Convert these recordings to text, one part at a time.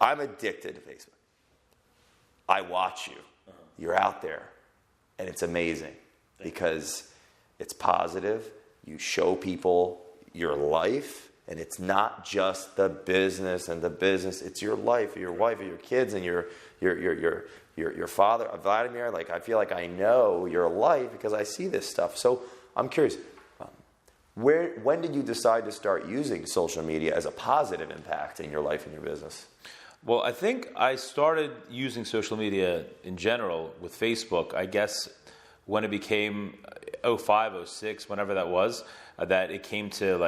I'm addicted to Facebook. I watch you. You're out there. And it's amazing because it's positive. You show people your life, and it's not just the business and the business. It's your life, your wife, your kids, and your father, Vladimir. Like, I feel like I know your life because I see this stuff. So I'm curious, when did you decide to start using social media as a positive impact in your life and your business? Well, I think I started using social media in general with Facebook, I guess, when it became 05, 06, whenever that was, that it came to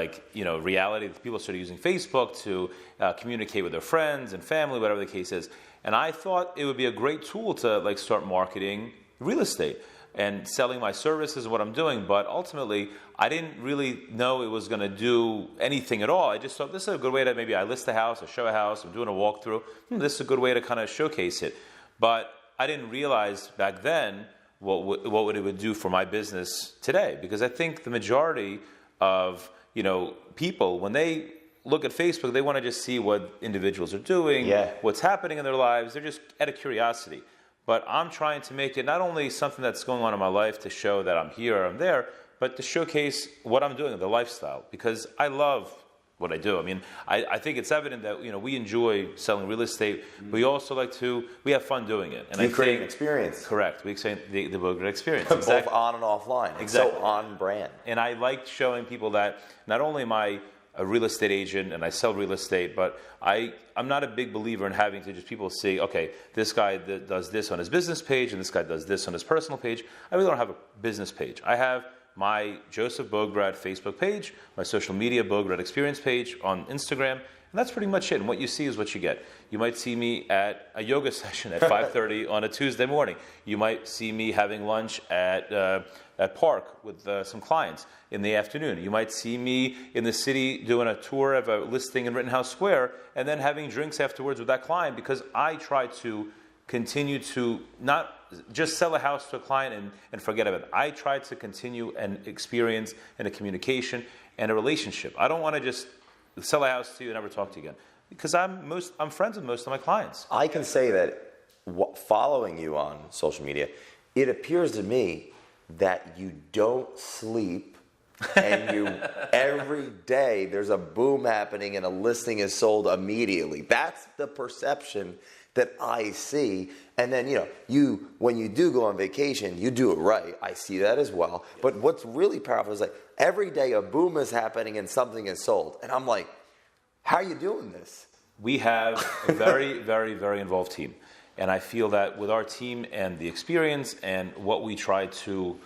reality. People started using Facebook to communicate with their friends and family, whatever the case is. And I thought it would be a great tool to start marketing real estate and selling my services and what I'm doing. But ultimately, I didn't really know it was going to do anything at all. I just thought this is a good way to maybe I list a house, I show a house, I'm doing a walkthrough. This is a good way to kind of showcase it. But I didn't realize back then what it would do for my business today. Because I think the majority of people, when they look at Facebook, they want to just see what individuals are doing, what's happening in their lives. They're just out of curiosity. But I'm trying to make it not only something that's going on in my life to show that I'm here or I'm there, but to showcase what I'm doing, the lifestyle, because I love what I do. I mean, I think it's evident that we enjoy selling real estate. We also we have fun doing it. And you create an experience. Correct. We say the Bograd experience. Exactly. Both on and offline. Exactly. So on brand. And I like showing people that not only am I a real estate agent and I sell real estate, but I'm not a big believer in having to just people see, okay, this guy does this on his business page and this guy does this on his personal page. I really don't have a business page. I have my Joseph Bograd Facebook page, my social media Bograd experience page on Instagram, and that's pretty much it. And what you see is what you get. You might see me at a yoga session at 5:30 on a Tuesday morning. You might see me having lunch at Park with some clients in the afternoon. You might see me in the city doing a tour of a listing in Rittenhouse Square and then having drinks afterwards with that client, because I try to continue to not just sell a house to a client and forget about it. I try to continue an experience and a communication and a relationship. I don't want to just sell a house to you and never talk to you again, because I'm friends with most of my clients. I can say that following you on social media, it appears to me that you don't sleep and every day there's a boom happening and a listing is sold immediately. That's the perception that I see. And then, when you do go on vacation, you do it right. I see that as well. But what's really powerful is every day a boom is happening and something is sold. And I'm like, how are you doing this? We have a very, very, very involved team. And I feel that with our team and the experience and what we try to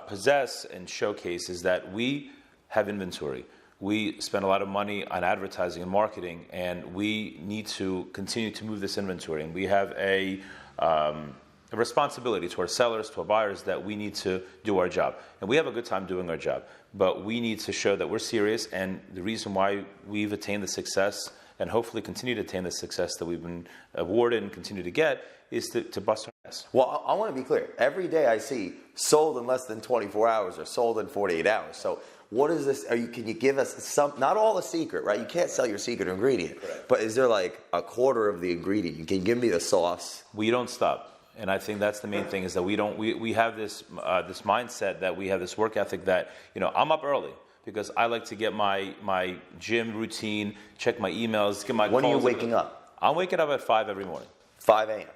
possess and showcase is that we have inventory. We spend a lot of money on advertising and marketing, and we need to continue to move this inventory. And we have a responsibility to our sellers, to our buyers, that we need to do our job. And we have a good time doing our job, but we need to show that we're serious. And the reason why we've attained the success and hopefully continue to attain the success that we've been awarded and continue to get is to bust our ass. Well, I want to be clear. Every day I see sold in less than 24 hours or sold in 48 hours. So what is this? Can you give us some, not all the secret, right? You can't sell your secret ingredient, but is there a quarter of the ingredient? Can you give me the sauce? We don't stop. And I think that's the main thing, is that we have this mindset, that we have this work ethic that, I'm up early because I like to get my gym routine, check my emails, get my calls. When are you waking up? I'm waking up at 5 every morning. 5 a.m.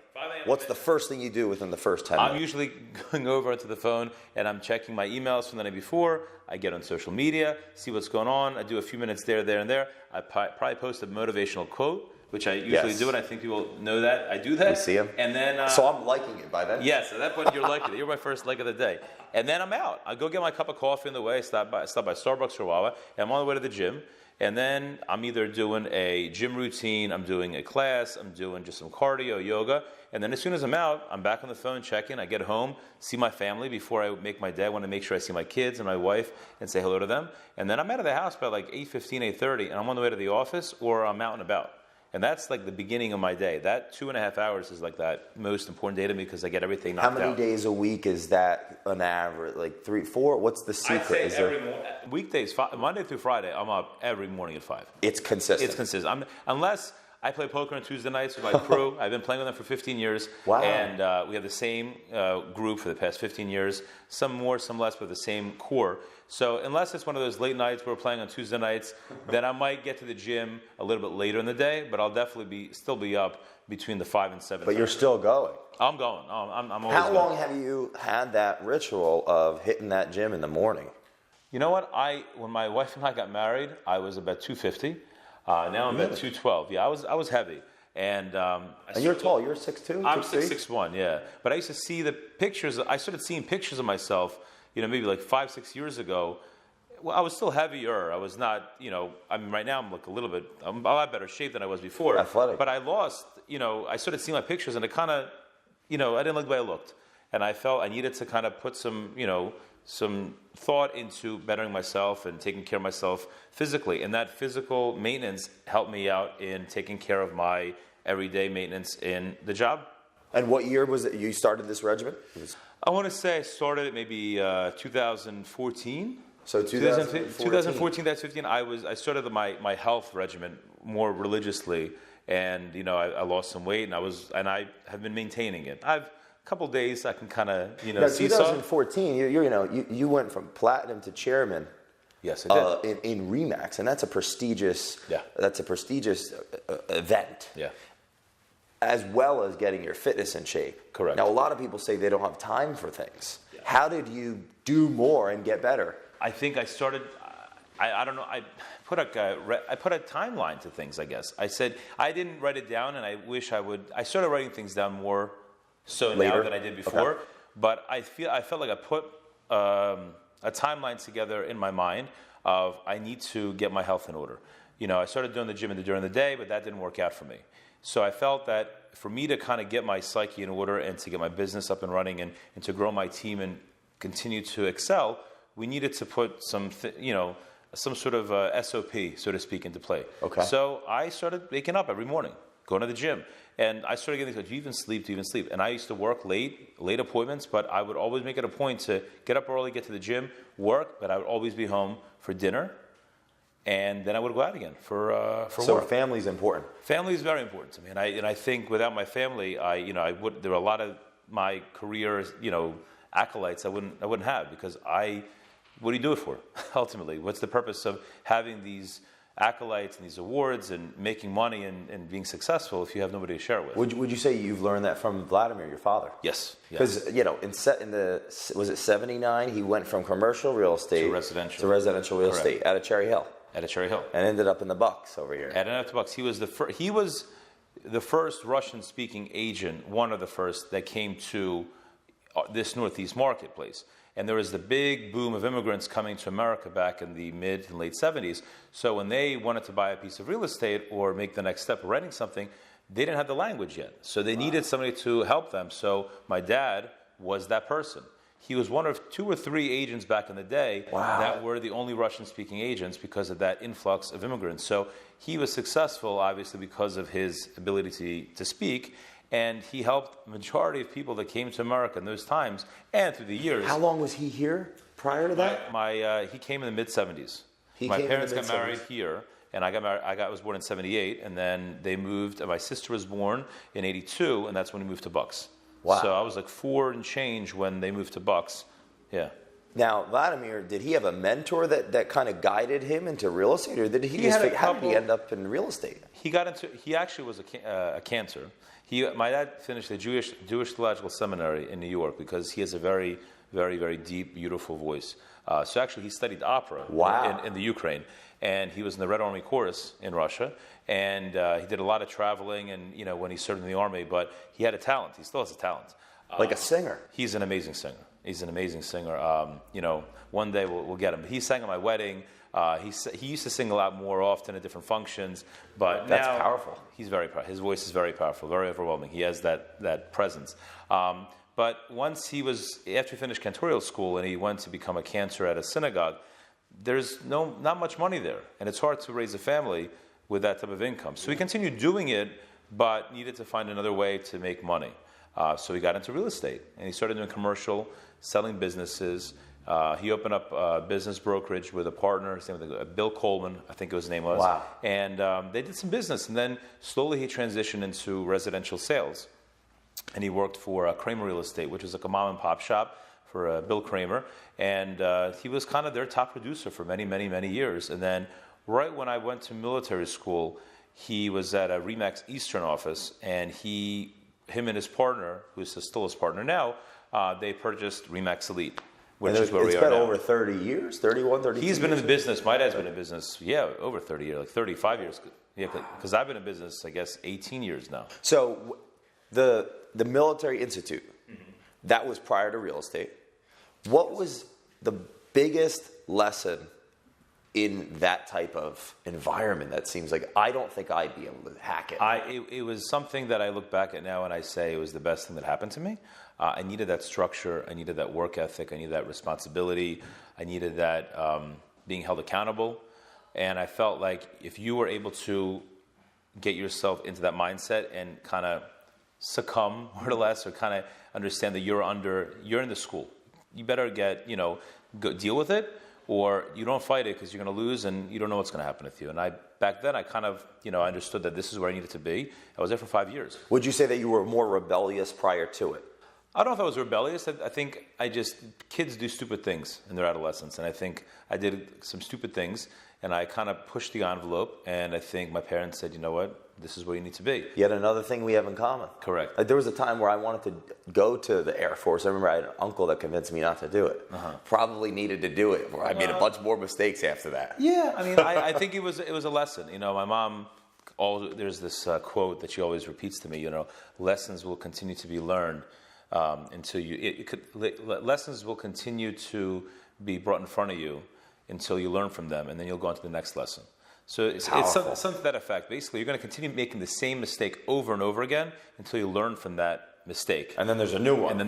What's the first thing you do within the first 10 minutes? I'm usually going over to the phone and I'm checking my emails from the night before. I get on social media, see what's going on. I do a few minutes there, and there. I probably post a motivational quote, which I usually do, and I think people know that I do that. You see them. And then, so I'm liking it by then? Yes, at that point you're liking it. You're my first like of the day. And then I'm out. I go get my cup of coffee on the way, stop by Starbucks or Wawa, and I'm on the way to the gym. And then I'm either doing a gym routine, I'm doing a class, I'm doing just some cardio, yoga. And then as soon as I'm out, I'm back on the phone checking. I get home, see my family before I make my day. I want to make sure I see my kids and my wife and say hello to them. And then I'm out of the house by 8:15, 8:30, and I'm on the way to the office or I'm out and about. And that's the beginning of my day. That 2.5 hours is that most important day to me, because I get everything knocked out. How many days a week is that on average? 3, 4? What's the secret? I'd say weekdays, Monday through Friday, I'm up every morning at 5. It's consistent. It's consistent. Unless I play poker on Tuesday nights with my crew. I've been playing with them for 15 years. Wow. And we have the same group for the past 15 years. Some more, some less, but the same core. So unless it's one of those late nights where we're playing on Tuesday nights, then I might get to the gym a little bit later in the day, but I'll definitely still be up between the 5 and 7. But you're still going. I'm going. I'm always How going. long have you had that ritual of hitting that gym in the morning? You know what? When my wife and I got married, I was about 250. Now I'm about 212. Yeah, I was heavy. And you're tall. You're 6'2"? I'm 6'1", yeah. But I used to see the pictures. I started seeing pictures of myself, maybe like 5-6 years ago. Well, I was still heavier. I was not, I mean, right now I'm like I'm a lot better shape than I was before. Athletic. But I lost, I started seeing my pictures and it kind of, I didn't like the way I looked. And I felt I needed to kind of put some thought into bettering myself and taking care of myself physically. And that physical maintenance helped me out in taking care of my everyday maintenance in the job. And what year was it you started this regimen? I want to say I started it maybe 2014. So 2014, that's 15. I started my health regimen more religiously, and I lost some weight, and I have been maintaining it. I've a couple days I can kind of see 2014. You went from platinum to chairman. Yes, I did. In Remax, and that's a prestigious. Yeah. That's a prestigious event. Yeah. As well as getting your fitness in shape. Correct. Now, a lot of people say they don't have time for things. Yeah. How did you do more and get better? I think I started. I don't know. I put a timeline to things. I guess I said I didn't write it down, and I wish I would. I started writing things down more so later now than I did before. Okay. But I felt like I put a timeline together in my mind of I need to get my health in order. I started doing the gym during the day, but that didn't work out for me. So I felt that for me to kind of get my psyche in order and to get my business up and running and to grow my team and continue to excel, we needed to put some sort of SOP, so to speak, into play. Okay. So I started waking up every morning, going to the gym. And I started getting, do you even sleep? And I used to work late appointments, but I would always make it a point to get up early, get to the gym, work, but I would always be home for dinner. And then I would go out again for work. So family's important. Family is very important to me, and I think without my family, there were a lot of my career, acolytes I wouldn't have, because what do you do it for? Ultimately, what's the purpose of having these acolytes and these awards and making money and being successful if you have nobody to share it with? Would you say you've learned that from Vladimir, your father? Yes. Because was it 79? He went from commercial real estate to residential real Correct. estate out of Cherry Hill. At a Cherry Hill. And ended up in the Bucks over here. Ended up in the Bucks. He was the first Russian-speaking agent, one of the first that came to this Northeast marketplace. And there was the big boom of immigrants coming to America back in the mid and late 70s. So when they wanted to buy a piece of real estate or make the next step of renting something, they didn't have the language yet. So they needed somebody to help them. So my dad was that person. He was one of 2 or 3 agents back in the day that were the only Russian-speaking agents because of that influx of immigrants. So he was successful, obviously, because of his ability to speak, and he helped the majority of people that came to America in those times and through the years. How long was he here prior to that? He came in the mid-'70s. My parents got married here, and I was born in 78, and then they moved, and my sister was born in 82, and that's when we moved to Bucks. Wow. So I was like 4 and change when they moved to Bucks. Yeah. Now, Vladimir, did he have a mentor that kind of guided him into real estate, or did how did he end up in real estate? He actually was a cantor. My dad finished the Jewish Theological Seminary in New York because he has a very, very, very deep, beautiful voice. So actually, he studied opera in the Ukraine, and he was in the Red Army Chorus in Russia, and he did a lot of traveling, and when he served in the army. But he had a talent. He still has a talent. Like a singer. He's an amazing singer. One day we'll get him. He sang at my wedding. He used to sing a lot more often at different functions, but that's now powerful. He's very his voice is very powerful, very overwhelming. He has that presence. But once after he finished cantorial school and he went to become a cantor at a synagogue, there's not much money there, and it's hard to raise a family with that type of income. So he continued doing it, but needed to find another way to make money. So he got into real estate, and he started doing commercial, selling businesses, He opened up a business brokerage with a partner, his name was Bill Coleman, I think his name was. Wow. And they did some business, and then slowly he transitioned into residential sales. And he worked for Kramer Real Estate, which is like a mom and pop shop for Bill Kramer. And he was kind of their top producer for many, many, many years. And then right when I went to military school, he was at a Remax Eastern office, and him and his partner, who's still his partner now, they purchased Remax Elite, which is where we are now. It's been over 30 years, 31, 32 He's been years? in business. My dad's been in business, over 30 years, like 35 years. Yeah, because I've been in business, I guess, 18 years now. So the Military Institute, that was prior to real estate. What was the biggest lesson in that type of environment that seems like I don't think I'd be able to hack it? It was something that I look back at now and I say it was the best thing that happened to me. I needed that structure. I needed that work ethic. I needed that responsibility. I needed that being held accountable. And I felt like if you were able to get yourself into that mindset and kind of succumb, more or less, or kind of understand that you're in the school. You better go deal with it, or you don't fight it because you're going to lose and you don't know what's going to happen with you. And back then I kind of, I understood that this is where I needed to be. I was there for 5 years. Would you say that you were more rebellious prior to it? I don't know if I was rebellious. I think kids do stupid things in their adolescence. And I think I did some stupid things and I kind of pushed the envelope. And I think my parents said, you know what? This is where you need to be. Yet another thing we have in common. Correct. Like there was a time where I wanted to go to the Air Force. I remember I had an uncle that convinced me not to do it. Probably needed to do it. I made a bunch more mistakes after that. Yeah, I mean, I think it was a lesson. My mom, there's this quote that she always repeats to me. Lessons will continue to be learned until lessons will continue to be brought in front of you until you learn from them, and then you'll go on to the next lesson. So it's something to that effect. Basically, you're going to continue making the same mistake over and over again until you learn from that mistake. And then there's a new one.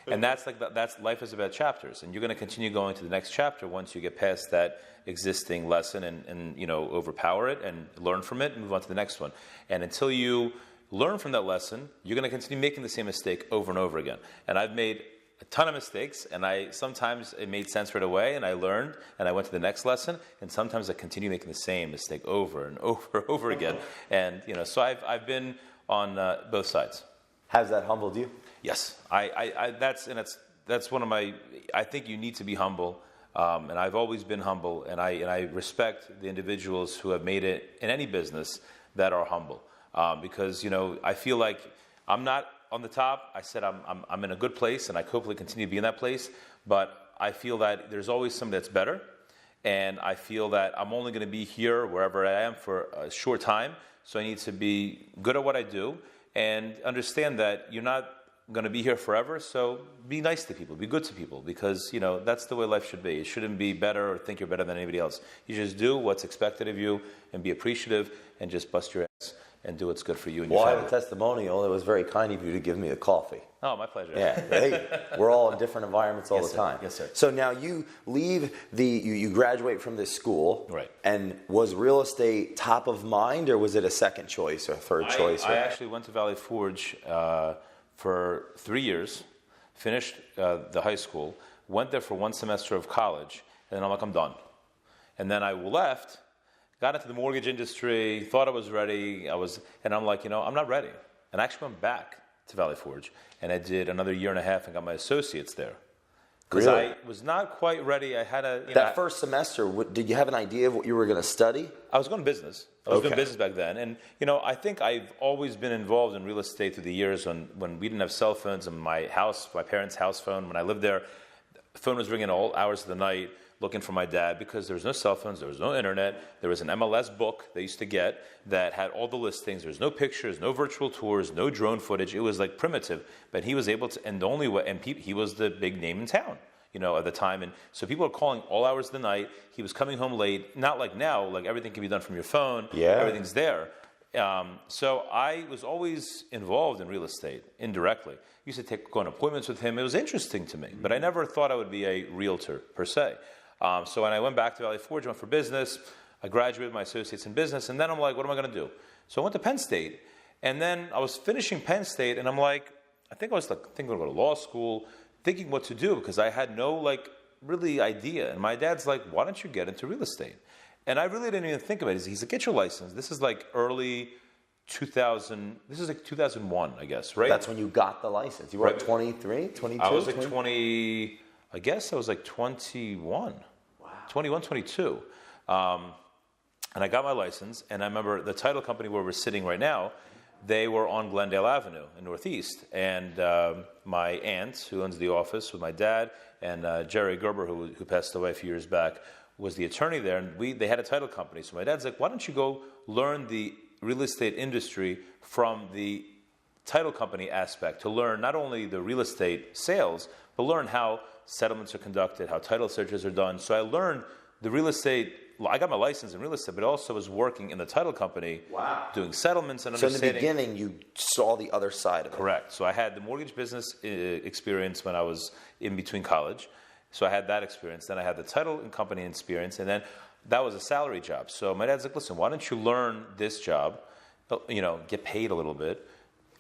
And that's life is about chapters. And you're going to continue going to the next chapter once you get past that existing lesson and overpower it and learn from it and move on to the next one. And until you learn from that lesson, you're going to continue making the same mistake over and over again. And I've made a ton of mistakes, and sometimes it made sense right away, and I learned, and I went to the next lesson, and sometimes I continue making the same mistake over and over again. And so I've been on both sides. Has that humbled you? Yes, that's one of my. I think you need to be humble, and I've always been humble, and I respect the individuals who have made it in any business that are humble, because I feel like I'm not on the top. I said I'm in a good place, and I hopefully continue to be in that place. But I feel that there's always something that's better, and I feel that I'm only going to be here wherever I am for a short time. So I need to be good at what I do, and understand that you're not going to be here forever. So be nice to people, be good to people, because that's the way life should be. You shouldn't be better or think you're better than anybody else. You just do what's expected of you, and be appreciative, and just bust your ass and do what's good for you and your family. Well, I have a testimonial. It was very kind of you to give me the coffee. Oh, my pleasure. Yeah, hey, we're all in different environments all the time. Yes, sir. So now you leave you graduate from this school, right? And was real estate top of mind, or was it a second choice or third choice? I actually went to Valley Forge for 3 years, finished the high school, went there for one semester of college, and then I'm like, I'm done. And then I left. Got into the mortgage industry, thought I was ready. And I'm like, I'm not ready. And I actually went back to Valley Forge, and I did another year and a half and got my associates there. Because really? I was not quite ready. I had that first semester, did you have an idea of what you were going to study? I was going to business. I was doing business back then. And, I think I've always been involved in real estate through the years when we didn't have cell phones, and my parents' house phone, when I lived there, the phone was ringing all hours of the night, looking for my dad, because there was no cell phones, there was no internet, there was an MLS book they used to get that had all the listings. There was no pictures, no virtual tours, no drone footage. It was like primitive, but he was able to, and the only way, and he was the big name in town, at the time. And so people were calling all hours of the night. He was coming home late, not like now, like everything can be done from your phone. Yeah. Everything's there. So I was always involved in real estate indirectly. I used to go on appointments with him. It was interesting to me, but I never thought I would be a realtor per se. So when I went back to Valley Forge, I went for business. I graduated my associates in business, and then I'm like, what am I going to do? So I went to Penn State, and then I was finishing Penn State, and I'm like, I think I was thinking of going to law school, thinking what to do, because I had no really idea. And my dad's like, why don't you get into real estate? And I really didn't even think about it. He's like, get your license. This is like early 2000. This is like 2001, I guess, right? That's when you got the license. You were at 23, 22? I was like 20, I guess I was like 21. Wow. 21, 22. And I got my license, and I remember the title company where we're sitting right now, they were on Glendale Avenue in Northeast. And my aunt, who owns the office with my dad, and Jerry Gerber, who passed away a few years back, was the attorney there. And they had a title company. So my dad's like, why don't you go learn the real estate industry from the title company aspect to learn not only the real estate sales, but learn how settlements are conducted, how title searches are done. So I learned the real estate. I got my license in real estate, but also was working in the title company, doing settlements and understanding. So in the beginning, you saw the other side of it. Correct. So I had the mortgage business experience when I was in between college. So I had that experience. Then I had the title and company experience, and then that was a salary job. So my dad's like, listen, why don't you learn this job, get paid a little bit,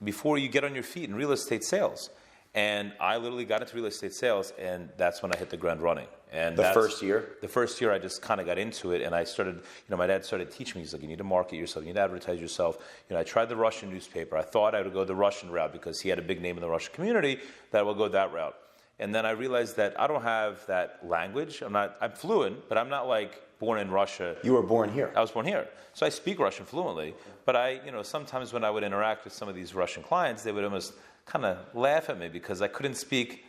before you get on your feet in real estate sales? And I literally got into real estate sales, and that's when I hit the ground running. And the first year? The first year, I just kind of got into it, and I started, my dad started teaching me. He's like, you need to market yourself, you need to advertise yourself. I tried the Russian newspaper. I thought I would go the Russian route because he had a big name in the Russian community, that I will go that route. And then I realized that I don't have that language. I'm fluent, but I'm not like born in Russia. You were born here. I was born here. So I speak Russian fluently, but sometimes when I would interact with some of these Russian clients, they would almost kind of laugh at me because I couldn't speak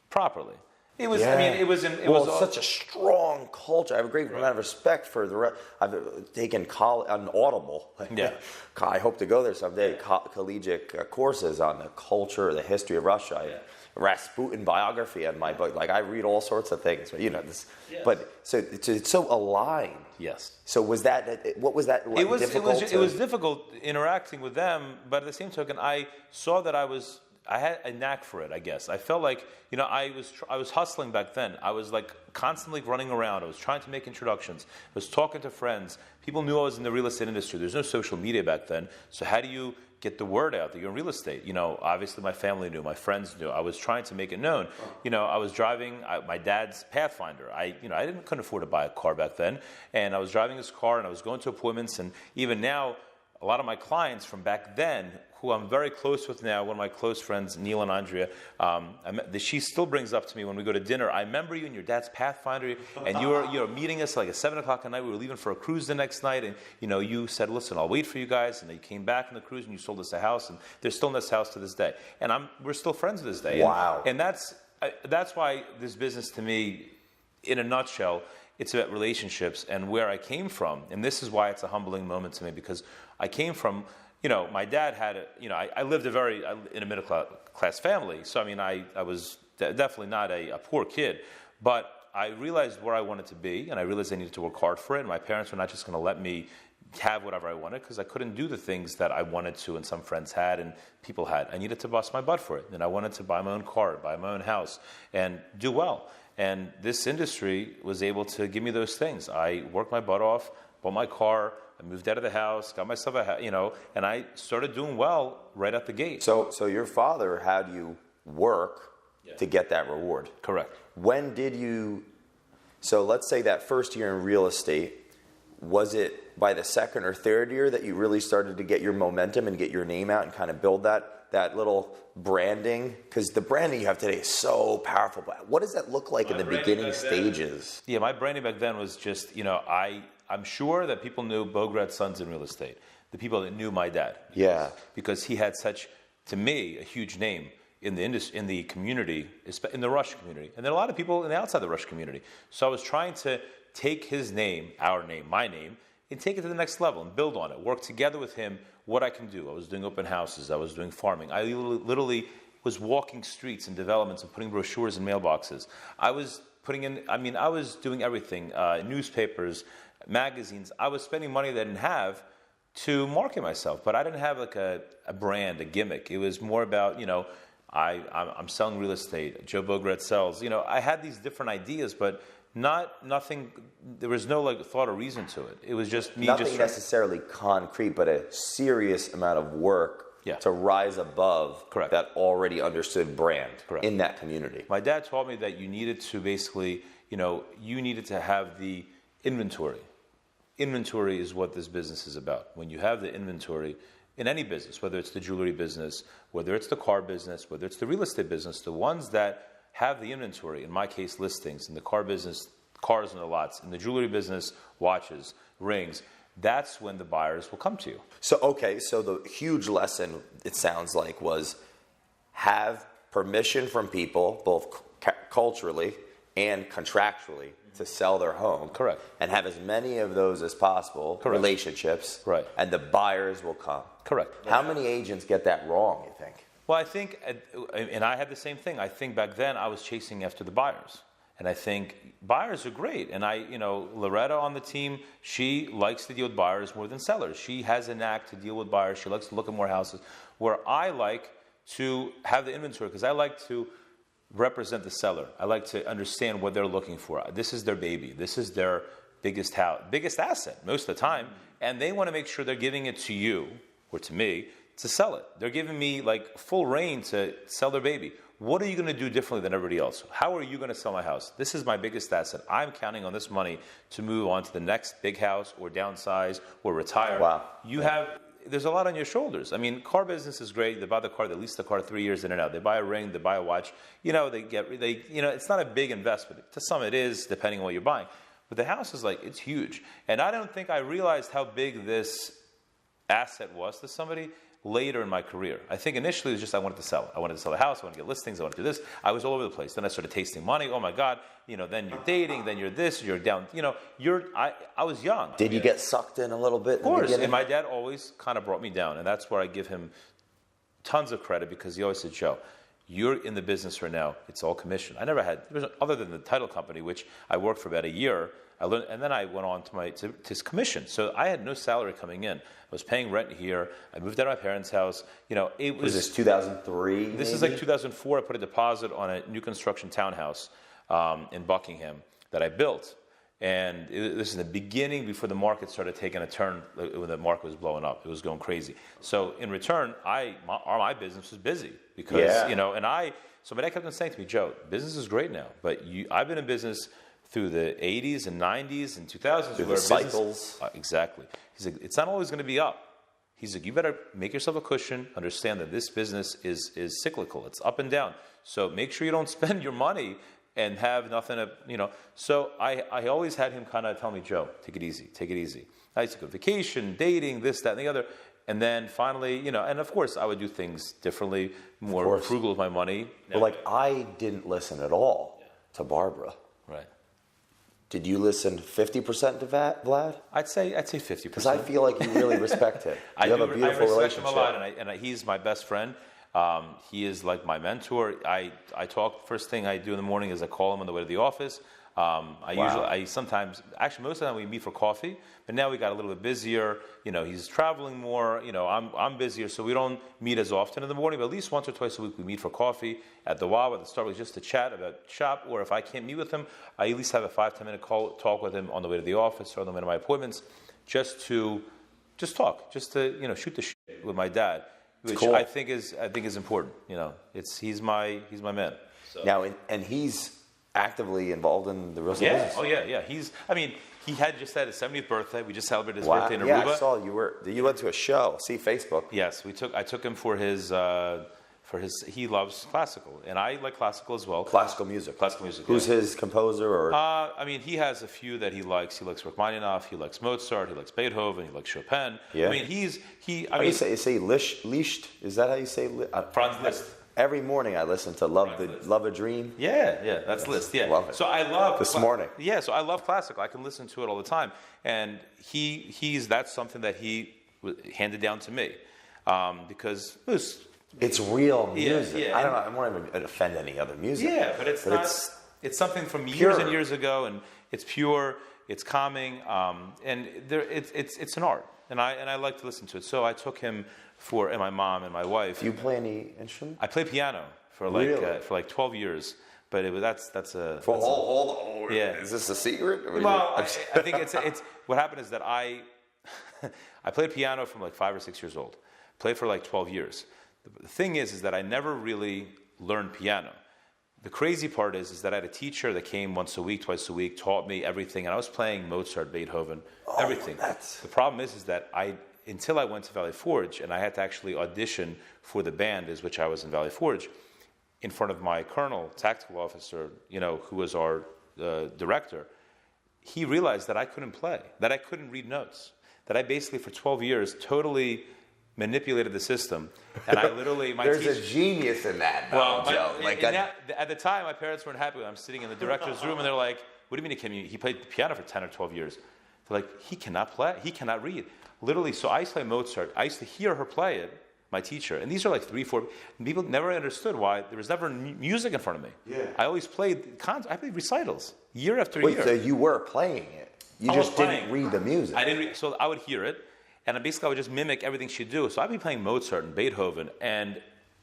properly. It was, it's such a strong culture. I have a great amount of respect for I've taken an Audible. I hope to go there someday. Collegiate courses on the culture, the history of Russia. Rasputin biography on my book. Like I read all sorts of things. This. Yes. But so it's so aligned. Yes. So what was that like? It was difficult interacting with them, but at the same token, I saw that I had a knack for it, I guess. I felt like, I was hustling back then. I was like constantly running around. I was trying to make introductions. I was talking to friends. People knew I was in the real estate industry. There's no social media back then. So how do you get the word out that you're in real estate? Obviously my family knew, my friends knew. I was trying to make it known. I was driving my dad's Pathfinder. I couldn't afford to buy a car back then. And I was driving his car and I was going to appointments. And even now, a lot of my clients from back then, who I'm very close with now, one of my close friends, Neil and Andrea, she still brings up to me when we go to dinner, I remember you in your dad's Pathfinder, and you were meeting us like at 7 o'clock at night. We were leaving for a cruise the next night, and you said, listen, I'll wait for you guys, and you came back on the cruise, and you sold us a house, and they're still in this house to this day. And we're still friends to this day. Wow. And that's why this business, to me, in a nutshell, it's about relationships and where I came from. And this is why it's a humbling moment to me, because I came from, my dad had I lived in a middle class family. So, I was definitely not a poor kid, but I realized where I wanted to be, and I realized I needed to work hard for it. And my parents were not just going to let me have whatever I wanted, because I couldn't do the things that I wanted to and some friends had and people had. I needed to bust my butt for it. And I wanted to buy my own car, buy my own house, and do well. And this industry was able to give me those things. I worked my butt off, bought my car, I moved out of the house, got myself and I started doing well right out the gate. So your father had you work to get that reward. Correct. When did you, so let's say that first year in real estate, was it by the second or third year that you really started to get your momentum and get your name out and kind of build that little branding? Because the branding you have today is so powerful. But what does that look like in the beginning stages? Yeah, my branding back then was just, I'm sure that people knew Bograd's sons in real estate. The people that knew my dad. Yeah. Because he had such, to me, a huge name in the industry, in the community, in the Russian community. And there are a lot of people outside the Russian community. So I was trying to take his name, our name, my name, and take it to the next level and build on it. Work together with him what I can do. I was doing open houses. I was doing farming. I literally was walking streets and developments and putting brochures in mailboxes. I was I was doing everything, newspapers, magazines. I was spending money that I didn't have to market myself, but I didn't have like a brand, a gimmick. It was more about, I'm selling real estate. Joe Bograd sells. I had these different ideas, but nothing. There was no thought or reason to it. It was just me. Nothing necessarily concrete, but a serious amount of work to rise above that already understood brand in that community. My dad told me that you needed to basically, you needed to have the inventory. Inventory is what this business is about. When you have the inventory in any business, whether it's the jewelry business, whether it's the car business, whether it's the real estate business, the ones that have the inventory, in my case, listings, in the car business, cars in the lots, in the jewelry business, watches, rings, that's when the buyers will come to you. So the huge lesson, it sounds like, was have permission from people, both culturally and contractually, to sell their home. Correct. And have as many of those as possible, Correct. relationships. Right. And the buyers will come. Correct. How many agents get that wrong, you think? Well, I think, and I had the same thing. I think back then I was chasing after the buyers. And I think buyers are great. And Loretta on the team, she likes to deal with buyers more than sellers. She has a knack to deal with buyers. She likes to look at more houses. Where I like to have the inventory, because I like to represent the seller. I like to understand what they're looking for. This is their baby. This is their biggest asset most of the time. And they want to make sure they're giving it to you, or to me, to sell it. They're giving me like full reign to sell their baby. What are you going to do differently than everybody else? How are you going to sell my house? This is my biggest asset. I'm counting on this money to move on to the next big house or downsize or retire. Wow. There's a lot on your shoulders. I mean, car business is great. They buy the car, they lease the car 3 years in and out. They buy a ring, they buy a watch. It's not a big investment. To some it is, depending on what you're buying. But the house is it's huge. And I don't think I realized how big this asset was to somebody later in my career. I think initially it was just I wanted to sell. I wanted to sell a house, I wanted to get listings, I wanted to do this. I was all over the place. Then I started tasting money. Oh my God, then you're dating, then you're this, you're down, I was young. Did you get sucked in a little bit? Of course, and my dad always kind of brought me down, and that's where I give him tons of credit, because he always said, Joe, you're in the business right now, it's all commission. I never had, other than the title company, which I worked for about a year, I learned, and then I went on to his commission. So I had no salary coming in. I was paying rent here. I moved out of my parents' house. It was this 2003? This is like 2004. I put a deposit on a new construction townhouse in Buckingham that I built. And this is the beginning before the market started taking a turn when the market was blowing up. It was going crazy. So in return, my business was busy because, so my dad kept on saying to me, Joe, business is great now, but I've been in business through the 80s and 90s and 2000s. Through the cycles. Exactly. He's like, it's not always going to be up. He's like, you better make yourself a cushion, understand that this business is cyclical. It's up and down. So make sure you don't spend your money and have nothing to, So I always had him kind of tell me, Joe, take it easy, take it easy. I used to go vacation, dating, this, that, and the other. And then finally, and of course I would do things differently, more frugal with my money. But I didn't listen at all to Barbara. Right. Did you listen 50% to Vlad? I'd say 50%. Because I feel like you really respect him. You have a beautiful relationship. I respect him a lot, and he's my best friend. He is like my mentor. I talk, first thing I do in the morning is I call him on the way to the office. Sometimes, actually most of the time we meet for coffee, but now we got a little bit busier. He's traveling more. I'm busier, so we don't meet as often in the morning, but at least once or twice a week we meet for coffee at the Wawa, at the Starbucks, just to chat about shop, or if I can't meet with him, I at least have a 5-10 minute talk with him on the way to the office or on the way to my appointments, just to talk, just to, shoot the shit with my dad, which cool. I think is important. He's my man. So. Now, and he's actively involved in the real estate business. Oh yeah. He had just had his 70th birthday. We just celebrated his birthday in Aruba. Yeah, I saw you went to a show. See Facebook. Yes, I took him for his he loves classical, and I like classical as well. Classical music. Who's his composer? Or he has a few that he likes. He likes Rachmaninoff. He likes Mozart. He likes Beethoven. He likes Chopin. Yeah. You say Liszt? Is that how you say? Franz Liszt. Every morning I listen to Love a Dream. Yeah, that's Liszt. Yeah, love it. So I love this morning. Yeah, so I love classical. I can listen to it all the time, and that's something that he handed down to me, because it's real music. Yeah. I don't want to offend any other music. Yeah, but it's something from years and years ago, and it's pure. It's calming, and it's an art, and I like to listen to it. So I took him and my mom and my wife. Do you play any instrument? I play piano for 12 years, but that's a. Yeah. Is this a secret? Well, I think it's what happened is that I played piano from 5 or 6 years old. Played for 12 years. The thing is that I never really learned piano. the crazy part is that I had a teacher that came once a week, twice a week, taught me everything, and I was playing Mozart, Beethoven, everything. The problem is that until I went to Valley Forge, and I had to actually audition for the band, which I was in Valley Forge, in front of my colonel, tactical officer, who was our director. He realized that I couldn't play, that I couldn't read notes, that I basically for 12 years totally manipulated the system, and I literally There's a genius in that, Joe. At the time, my parents weren't happy. I'm sitting in the director's room, and they're like, "What do you mean he played the piano for 10 or 12 years?" They're like, "He cannot play. He cannot read." Literally, so I used to play Mozart. I used to hear her play it, my teacher, and these are like 3, 4. People never understood why there was never music in front of me. Yeah. I always played. I played recitals year after year. Wait, so you were playing it? You just didn't read the music. I didn't. So I would hear it. And basically, I would just mimic everything she'd do. So I'd be playing Mozart and Beethoven and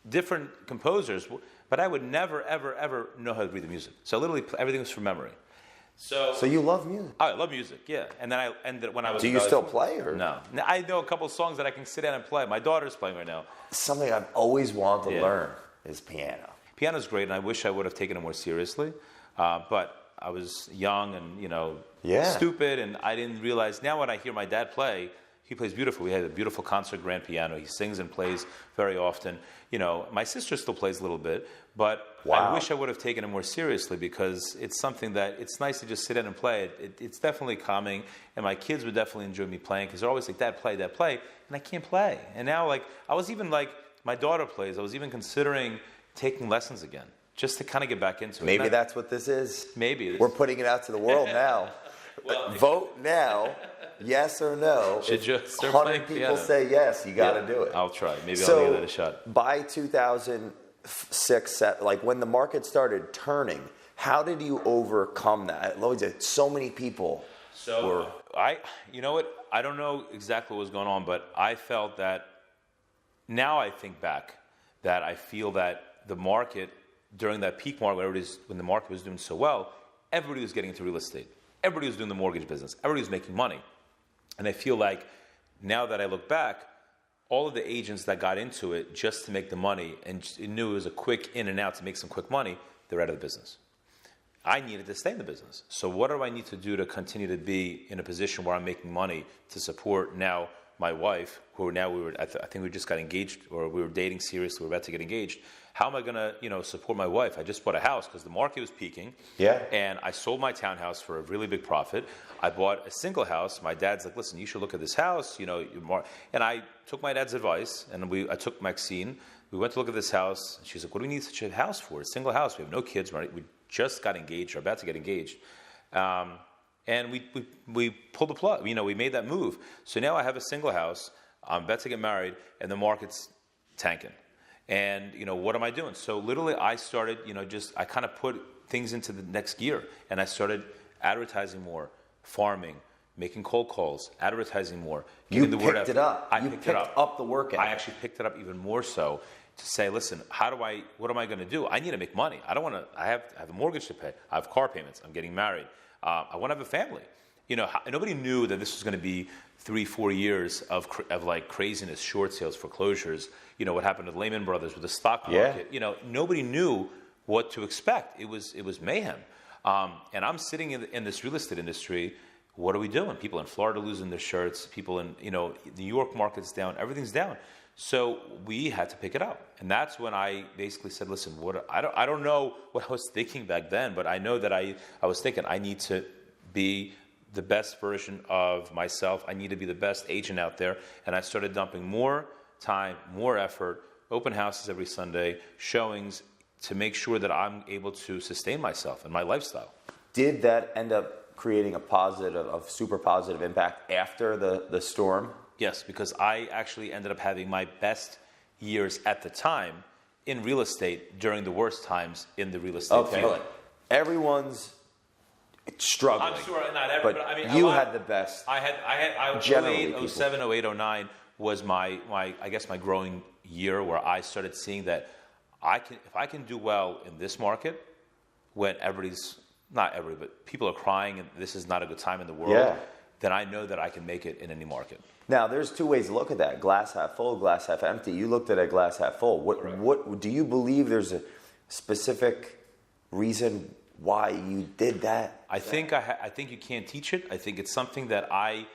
different composers, but I would never, ever, ever know how to read the music. So literally, everything was from memory. So you love music? I love music, yeah. And then I ended when I was. Do you still play? Or? No. I know a couple of songs that I can sit down and play. My daughter's playing right now. Something I've always wanted to learn is piano. Piano's great, and I wish I would have taken it more seriously. But I was young and, stupid, and I didn't realize. Now when I hear my dad play, he plays beautiful. We had a beautiful concert grand piano. He sings and plays very often. My sister still plays a little bit, but I wish I would have taken it more seriously because it's something that it's nice to just sit in and play. It's definitely calming, and my kids would definitely enjoy me playing because they're always like, Dad, play, and I can't play. And now, I was even my daughter plays. I was even considering taking lessons again just to kind of get back into it. Maybe that's what this is. Maybe. We're putting it out to the world now. Vote now. Yes or no? Should you start 100 people piano? Say yes, you got to do it. I'll try. Maybe I'll give it a shot. By 2006, when the market started turning, how did you overcome that? So many people were... You know what? I don't know exactly what was going on, but I felt that now I think back that I feel that the market, during that peak market, when the market was doing so well, everybody was getting into real estate. Everybody was doing the mortgage business. Everybody was making money. And I feel like now that I look back, all of the agents that got into it just to make the money and knew it was a quick in and out to make some quick money, they're out of the business. I needed to stay in the business. So what do I need to do to continue to be in a position where I'm making money to support now my wife, who now I think we just got engaged, or we were dating seriously, we're about to get engaged. How am I going to, support my wife? I just bought a house because the market was peaking. Yeah. And I sold my townhouse for a really big profit. I bought a single house. My dad's like, listen, you should look at this house. And I took my dad's advice, and I took Maxine. We went to look at this house. And she's like, what do we need such a house for? It's a single house. We have no kids. Right? We just got engaged, or about to get engaged. And we pulled the plug. We made that move. So now I have a single house. I'm about to get married, and the market's tanking. And, what am I doing? So literally I started, I kind of put things into the next gear. And I started advertising more, farming, making cold calls, advertising more. You picked it up. You picked up the work ethic. I actually picked it up even more so to say, listen, what am I going to do? I need to make money. I have a mortgage to pay. I have car payments. I'm getting married. I want to have a family. Nobody knew that this was going to be 3-4 years of craziness, short sales, foreclosures. What happened with Lehman Brothers, with the stock market. Yeah. Nobody knew what to expect. It was mayhem. And I'm sitting in this real estate industry. What are we doing? People in Florida losing their shirts. People in New York market's down. Everything's down. So we had to pick it up, and that's when I basically said, "Listen, I don't know what I was thinking back then, but I know that I was thinking I need to be the best version of myself. I need to be the best agent out there." And I started dumping more time, more effort, open houses every Sunday, showings, to make sure that I'm able to sustain myself and my lifestyle. Did that end up creating a super positive impact after the storm? Yes, because I actually ended up having my best years at the time in real estate during the worst times in the real estate field. Everyone's struggling. I'm sure not everybody, but I mean, you had the best. I generally 07, 08, 09 was my growing year, where I started seeing that if I can do well in this market when but people are crying and this is not a good time in the world, then I know that I can make it in any market. Now, there's two ways to look at that: glass half full, glass half empty. You looked at it glass half full. What do you believe there's a specific reason why you did that? I think you can't teach it. I think it's something that I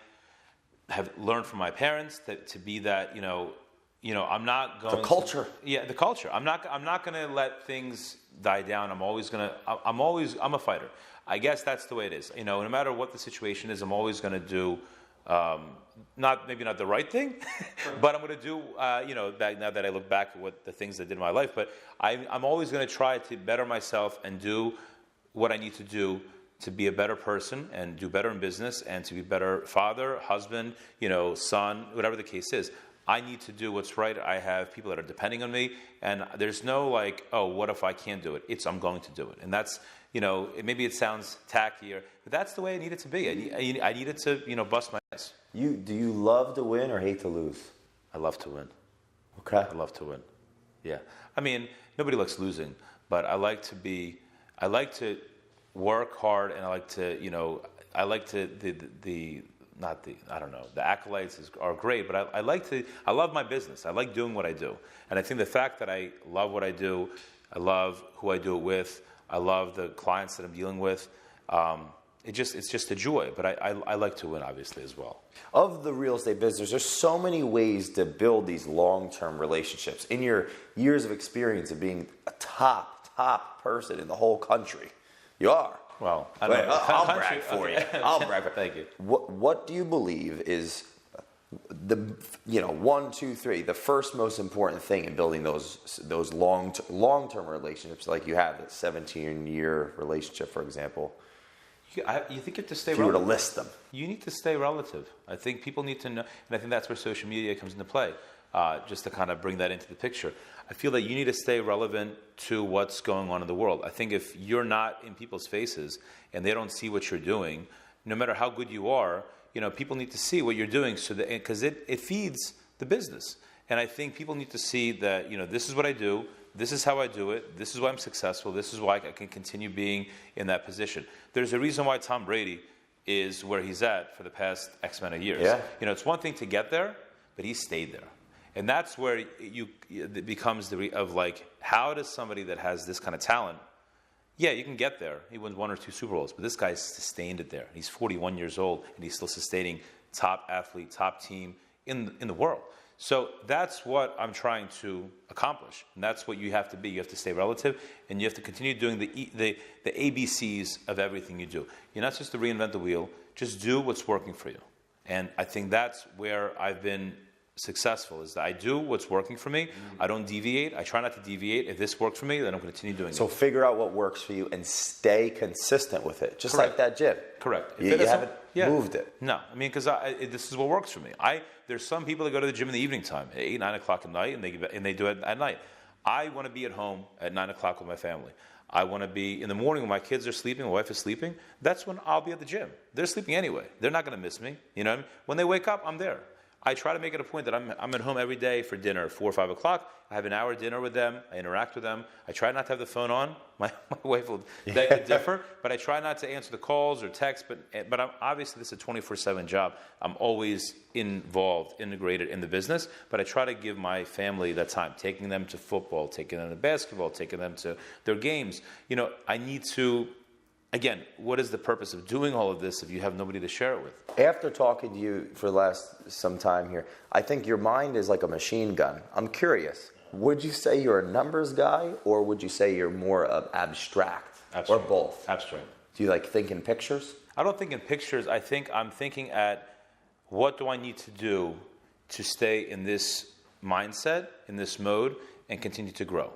have learned from my parents, that to be that, I'm not going the culture. The culture. I'm not going to let things die down. I'm a fighter. I guess that's the way it is. No matter what the situation is, I'm always going to do maybe not the right thing, but I'm going to do, now that I look back at what the things I did in my life, but I'm always going to try to better myself and do what I need to do to be a better person and do better in business and to be a better father, husband, son, whatever the case is. I need to do what's right. I have people that are depending on me, and there's no what if I can't do it? I'm going to do it. And that's, maybe it sounds tackier, but that's the way I need it to be. I need it to, bust my ass. Do you love to win or hate to lose? I love to win. Okay. I love to win. Yeah. I mean, nobody likes losing, but I like to work hard, and I like to, the accolades are great, but I love my business. I like doing what I do. And I think the fact that I love what I do, I love who I do it with, I love the clients that I'm dealing with, it's just a joy. But I like to win, obviously, as well. Of the real estate business, there's so many ways to build these long-term relationships. In your years of experience of being a top person in the whole country, you are. Well, I'll brag for you. I'll brag for you. Thank you. What do you believe is the 1, 2, 3, the first most important thing in building those long-term relationships like you have, a 17-year relationship, for example? You think you have to stay if you relative. were to list them. You need to stay relative. I think people need to know, and I think that's where social media comes into play, just to kind of bring that into the picture. I feel that you need to stay relevant to what's going on in the world. I think if you're not in people's faces and they don't see what you're doing, no matter how good you are, people need to see what you're doing, because it feeds the business. And I think people need to see that, this is what I do, this is how I do it, this is why I'm successful, this is why I can continue being in that position. There's a reason why Tom Brady is where he's at for the past X amount of years. Yeah. It's one thing to get there, but he stayed there. And that's where it becomes how does somebody that has this kind of talent, you can get there. He wins 1 or 2 Super Bowls, but this guy's sustained it there. He's 41 years old, and he's still sustaining top athlete, top team in the world. So that's what I'm trying to accomplish, and that's what you have to be. You have to stay relative, and you have to continue doing the ABCs of everything you do. You're not supposed to reinvent the wheel. Just do what's working for you. And I think that's where I've been successful, is that I do what's working for me. I don't deviate. I try not to deviate. If this works for me, then I'm going to continue doing it. So figure out what works for you and stay consistent with it, just Correct. like that gym. Correct. You haven't moved it. No, I mean, because this is what works for me. There's some people that go to the gym in the evening time, 8, 9 o'clock at night, and they do it at night. I want to be at home at 9 o'clock with my family. I want to be in the morning when my kids are sleeping, my wife is sleeping. That's when I'll be at the gym. They're sleeping anyway. They're not going to miss me. When they wake up, I'm there. I try to make it a point that I'm at home every day for dinner at 4 or 5 o'clock. I have an hour dinner with them. I interact with them. I try not to have the phone on. My wife will beg to differ, but I try not to answer the calls or texts. But obviously this is a 24/7 job. I'm always involved, integrated in the business. But I try to give my family that time, taking them to football, taking them to basketball, taking them to their games. I need to. Again, what is the purpose of doing all of this if you have nobody to share it with? After talking to you for the last some time here, I think your mind is like a machine gun. I'm curious. Would you say you're a numbers guy, or would you say you're more of abstract, or both? Abstract. Do you think in pictures? I don't think in pictures. I think I'm thinking at what do I need to do to stay in this mindset, in this mode, and continue to grow.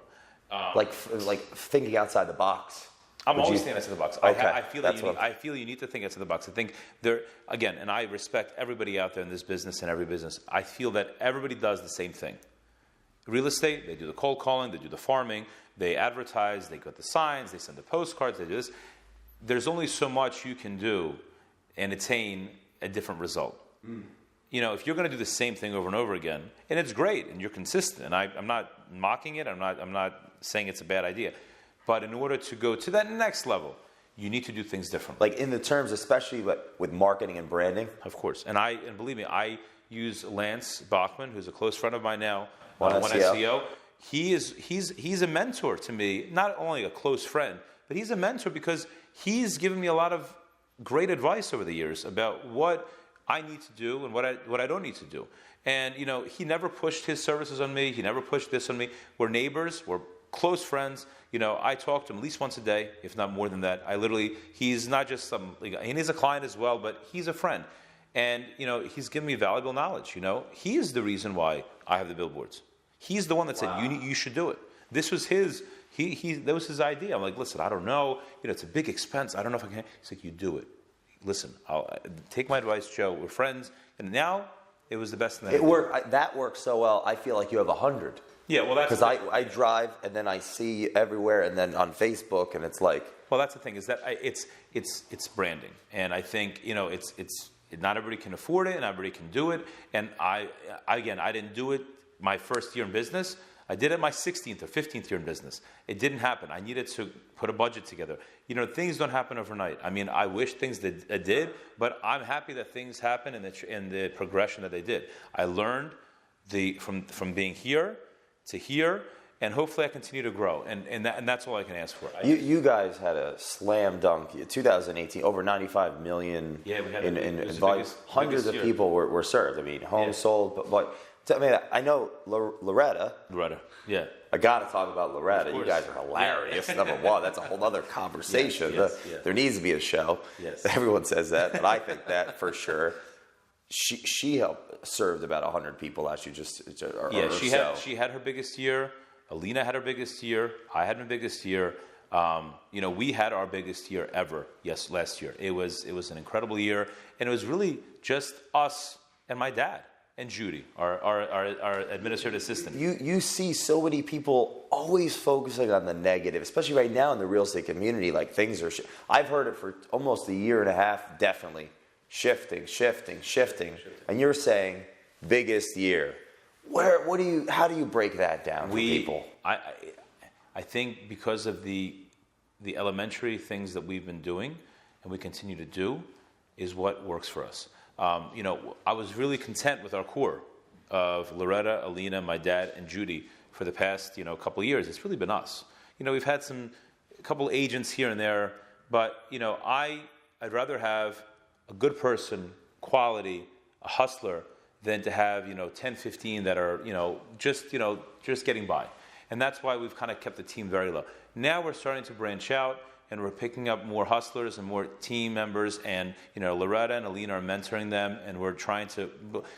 Like thinking outside the box. I'm always thinking outside the box. Okay. I feel you need to think outside the box. I think again, and I respect everybody out there in this business and every business. I feel that everybody does the same thing. Real estate, they do the cold calling, they do the farming, they advertise, they got the signs, they send the postcards, they do this. There's only so much you can do and attain a different result. If you're going to do the same thing over and over again, and it's great, and you're consistent, and I'm not mocking it, I'm not saying it's a bad idea. But in order to go to that next level, you need to do things differently. Like in the terms, especially with marketing and branding? Of course. And believe me, I use Lance Bachman, who's a close friend of mine now, One SEO. He's a mentor to me, not only a close friend, but he's a mentor because he's given me a lot of great advice over the years about what I need to do and what I don't need to do. And, he never pushed his services on me. He never pushed this on me. We're neighbors. We're close friends. I talk to him at least once a day, if not more than that. He's not just and he's a client as well, but he's a friend. And, he's given me valuable knowledge, He is the reason why I have the billboards. He's the one that said, you should do it. This was his, that was his idea. I'm like, listen, I don't know. It's a big expense. I don't know if I can. He's like, you do it. Listen, I'll take my advice, Joe. We're friends. And now it was the best thing that it worked. That worked so well. I feel like you have 100. Yeah, well, that's... Because I drive and then I see everywhere and then on Facebook and it's like... Well, that's the thing is that it's branding. And I think, it's not everybody can afford it and everybody can do it. And I didn't do it my first year in business. I did it my 16th or 15th year in business. It didn't happen. I needed to put a budget together. Things don't happen overnight. I mean, I wish things did, but I'm happy that things happen in the progression that they did. I learned from being here to here, and hopefully I continue to grow. And that's all I can ask for. You guys had a slam dunk. 2018, over 95 million in volume. Hundreds of people were served. I mean, homes sold, but tell me, I know Loretta. Yeah. I got to talk about Loretta. You guys are hilarious. Yeah. Number one, that's a whole other conversation. Yes. There needs to be a show. Yes. Everyone says that, but I think that for sure. She helped served about 100 people last year. She had her biggest year. Alina had her biggest year. I had my biggest year. We had our biggest year ever. Yes, last year. It was an incredible year, and it was really just us and my dad. And Judy, our administrative assistant. You see so many people always focusing on the negative, especially right now in the real estate community. Like things are, I've heard it for almost a year and a half, definitely. Shifting. And you're saying biggest year. How do you break that down for people? I think because of the elementary things that we've been doing and we continue to do is what works for us. I was really content with our core of Loretta, Alina, my dad, and Judy for the past, couple of years. It's really been us. We've had a couple agents here and there, but, I'd rather have a good person, quality, a hustler, than to have, 10, 15 that are, just getting by. And that's why we've kind of kept the team very low. Now we're starting to branch out, and we're picking up more hustlers and more team members, and Loretta and Alina are mentoring them, and we're trying to,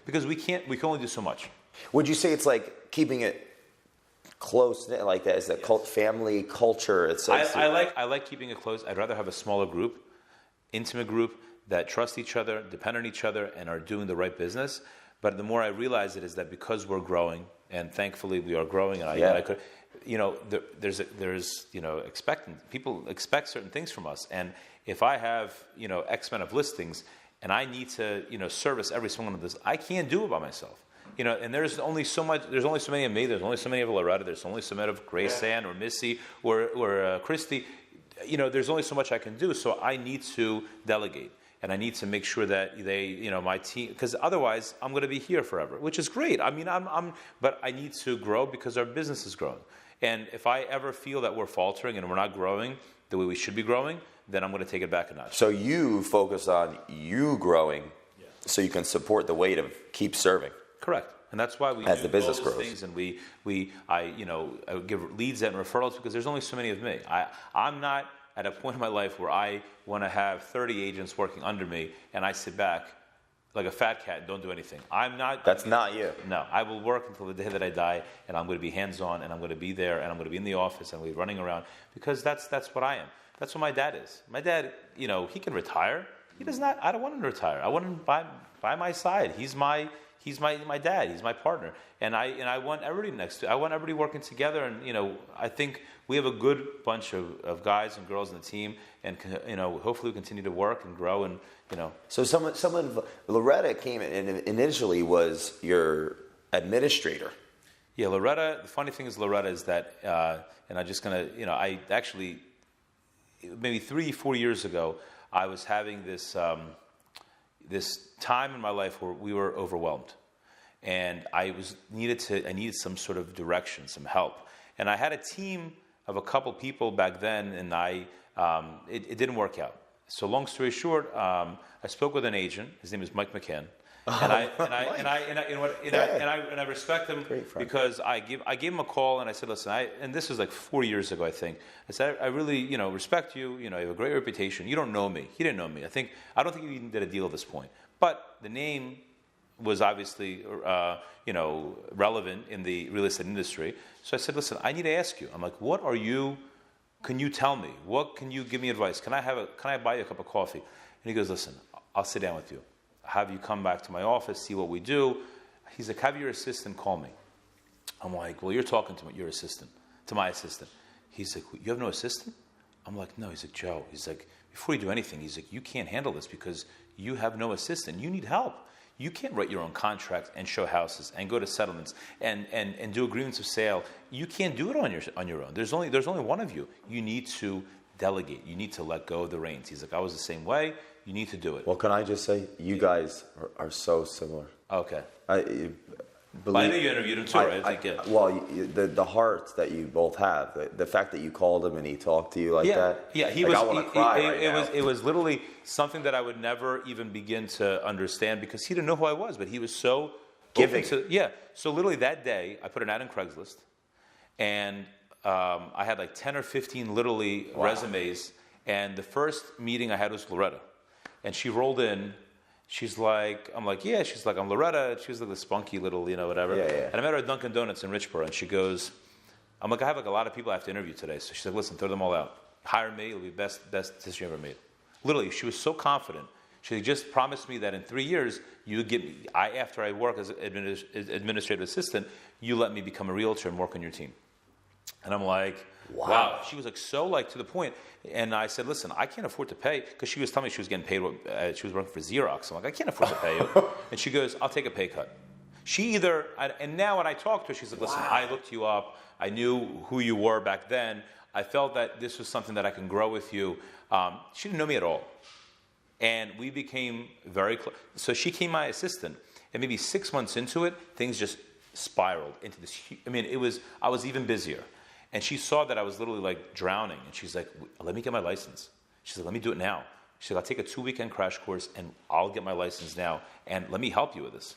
because we can only do so much. Would you say it's like keeping it close like that? Is that family culture? I like keeping it close. I'd rather have a smaller group, intimate group that trust each other, depend on each other, and are doing the right business. But the more I realize it is that because we're growing, and thankfully we are growing, and people expect certain things from us. And if I have, X amount of listings and I need to, service every single one of this, I can't do it by myself. And there's only so many of me, there's only so many of Loretta, there's only so many of Grace Ann or Missy or Christy. There's only so much I can do. So I need to delegate. And I need to make sure that they, my team, because otherwise I'm going to be here forever, which is great. I mean, but I need to grow because our business is growing. And if I ever feel that we're faltering and we're not growing the way we should be growing, then I'm going to take it back a notch. So you focus on you growing, so you can support the weight of keep serving. Correct. And that's why we as do the business all those grows. Things, and I give leads and referrals because there's only so many of me. I'm not at a point in my life where I want to have 30 agents working under me and I sit back like a fat cat and don't do anything. I'm not. That's not you. No, I will work until the day that I die, and I'm going to be hands-on, and I'm going to be there, and I'm going to be in the office, and I'm going to be running around because that's what I am. That's what my dad is. My dad, he can retire. He does not. I don't want him to retire. I want him by my side. He's my dad. He's my partner, and I want everybody I want everybody working together, and I think we have a good bunch of guys and girls in the team, and hopefully we continue to work and grow, and So someone Loretta came in and initially was your administrator. Yeah, Loretta. The funny thing is Loretta is that, and I'm just gonna I actually maybe 3-4 years ago I was having this time in my life where we were overwhelmed, and I needed some sort of direction, some help, and I had a team of a couple people back then, and I it didn't work out. So long story short, I spoke with an agent. His name is Mike McCann. And I respect him because I gave him a call and I said, listen, and this was like 4 years ago, I think. I said, I really, respect you. You have a great reputation. You don't know me. He didn't know me. I don't think we even did a deal at this point. But the name was obviously, relevant in the real estate industry. So I said, listen, I need to ask you. I'm like, can you tell me? What can you give me advice? Can I buy you a cup of coffee? And he goes, listen, I'll sit down with you. Have you come back to my office, see what we do. He's like, have your assistant call me. I'm like, well, you're talking to your assistant, to my assistant. He's like, you have no assistant? I'm like, no. He's like, Joe, he's like, before you do anything, he's like, you can't handle this because you have no assistant. You need help. You can't write your own contracts and show houses and go to settlements and do agreements of sale. You can't do it on your own. There's only one of you. You need to delegate. You need to let go of the reins. He's like, I was the same way. You need to do it. Well, can I just say, you guys are so similar. Okay. I know you interviewed him too, right? Well, the heart that you both have, the fact that you called him and he talked to you like that. Yeah, he was. I want to cry it was literally something that I would never even begin to understand because he didn't know who I was, but he was so giving. So literally that day, I put an ad on Craigslist, and I had like 10 or 15 resumes, and the first meeting I had was Loretta. And she rolled in. She's like, I'm like, yeah. She's like, I'm Loretta. She was like the spunky little, whatever. Yeah. And I met her at Dunkin' Donuts in Richboro. And she goes, I'm like, I have like a lot of people I have to interview today. So she's like, listen, throw them all out. Hire me. It'll be best decision you ever made. Literally, she was so confident. She just promised me that in 3 years, you get me. After I work as an administrative assistant, you let me become a realtor and work on your team. And I'm like, wow. She was like so to the point. And I said, listen, I can't afford to pay, because she was telling me she was getting paid, she was working for Xerox. I'm like, I can't afford to pay you. And she goes, I'll take a pay cut. And now when I talk to her, she's like, listen, I looked you up. I knew who you were back then. I felt that this was something that I can grow with you. She didn't know me at all. And we became very close. So she became my assistant. And maybe 6 months into it, things just spiraled into this. I was even busier. And she saw that I was literally like drowning. And she's like, let me get my license. She's like, let me do it now. She's like, I'll take a 2-weekend crash course and I'll get my license now. And let me help you with this.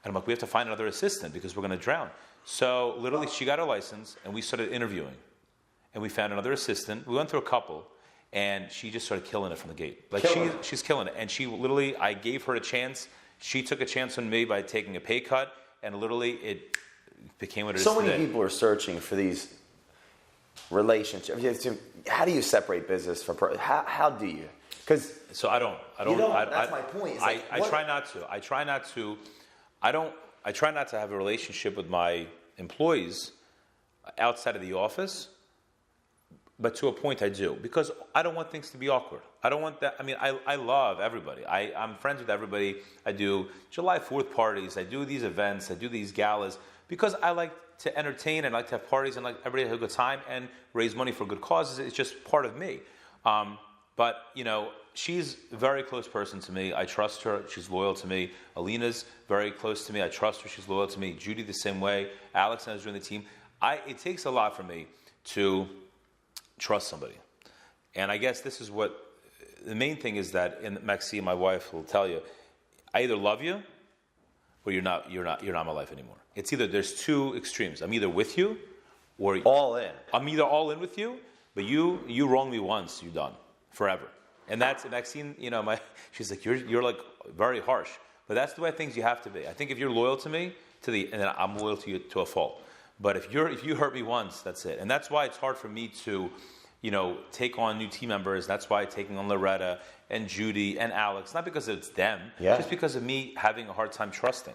And I'm like, we have to find another assistant because we're going to drown. So literally she got her license and we started interviewing. And we found another assistant. We went through a couple. And she just started killing it from the gate. She's killing it. And I gave her a chance. She took a chance on me by taking a pay cut. And literally it became what it is today. So many people are searching for these relationships. How do you separate business from how do you? So I don't. That's my point. I try not to. I try not to have a relationship with my employees outside of the office. But to a point I do, because I don't want things to be awkward. I don't want that. I love everybody. I'm friends with everybody. I do July 4th parties. I do these events. I do these galas because I like to entertain and I like to have parties and like everybody to have a good time and raise money for good causes. It's just part of me. But she's a very close person to me. I trust her. She's loyal to me. Alina's very close to me. I trust her. She's loyal to me. Judy the same way. Alex and I was doing the team. It takes a lot for me to trust somebody. And I guess this is what the main thing is, that, and Maxine, my wife, will tell you, I either love you or you're not my life anymore. It's either, there's two extremes. I'm either with you or all in. I'm either all in with you, but you wrong me once, you're done forever. And that's Maxine, she's like, you're like very harsh. But that's the way things you have to be. I think if you're loyal to me, and then I'm loyal to you to a fault. But if you hurt me once, that's it. And that's why it's hard for me to, take on new team members. That's why I'm taking on Loretta and Judy and Alex. Not because it's them, just because of me having a hard time trusting.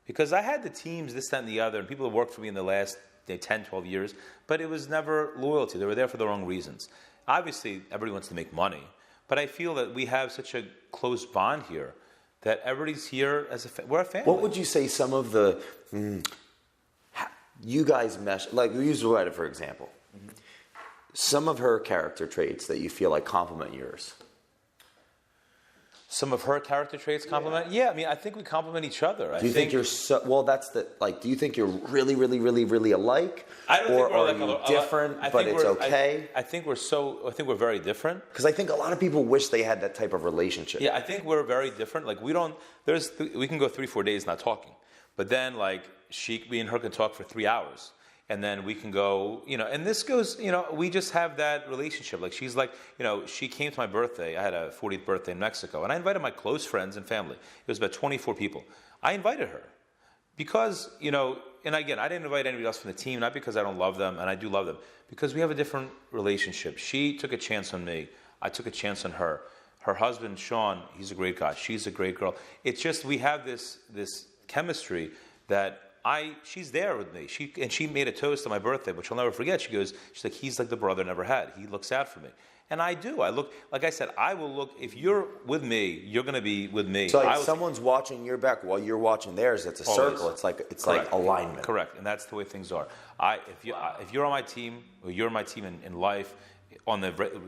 Because I had the teams, this, that, and the other, and people have worked for me in the last 10, 12 years, but it was never loyalty. They were there for the wrong reasons. Obviously, everybody wants to make money, but I feel that we have such a close bond here that everybody's here as we're a family. What would you say some of the... you guys mesh, like we use Loretta for example. Mm-hmm. Some of her character traits that you feel like complement yours. Some of her character traits complement. Yeah, I mean, I think we complement each other. Do you think you're so? Well, that's the like. Do you think you're really, really, really, really alike? I don't think we're are you different, but it's okay? I think we're very different. Because I think a lot of people wish they had that type of relationship. Yeah, I think we're very different. Like we can go 3-4 days not talking, but then like me and her can talk for 3 hours. And then we can go, and this goes, we just have that relationship. Like she's like, she came to my birthday. I had a 40th birthday in Mexico. And I invited my close friends and family. It was about 24 people. I invited her because, and again, I didn't invite anybody else from the team, not because I don't love them, and I do love them, because we have a different relationship. She took a chance on me. I took a chance on her. Her husband, Sean, he's a great guy. She's a great girl. It's just we have this chemistry that she's there with me. She made a toast on my birthday, which I'll never forget. She's like, he's like the brother I never had. He looks out for me. And I do. I look, like I said, I will look, if you're with me, you're going to be with me. So like someone's watching your back while you're watching theirs, it's a circle. It's like alignment. Correct. And that's the way things are. If you're on my team, or you're on my team in life, on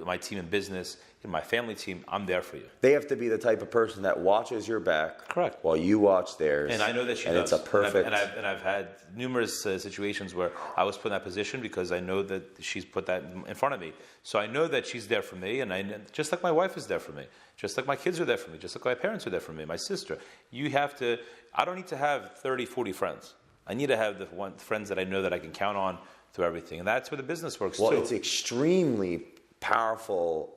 my team in business, in my family team, I'm there for you. They have to be the type of person that watches your back, correct, while you watch theirs. And I know that she does. And it's a perfect. And I've had numerous situations where I was put in that position because I know that she's put that in front of me. So I know that she's there for me, and just like my wife is there for me, just like my kids are there for me, just like my parents are there for me, my sister. I don't need to have 30, 40 friends. I need to have the friends that I know that I can count on through everything. And that's where the business works too. Well, it's extremely powerful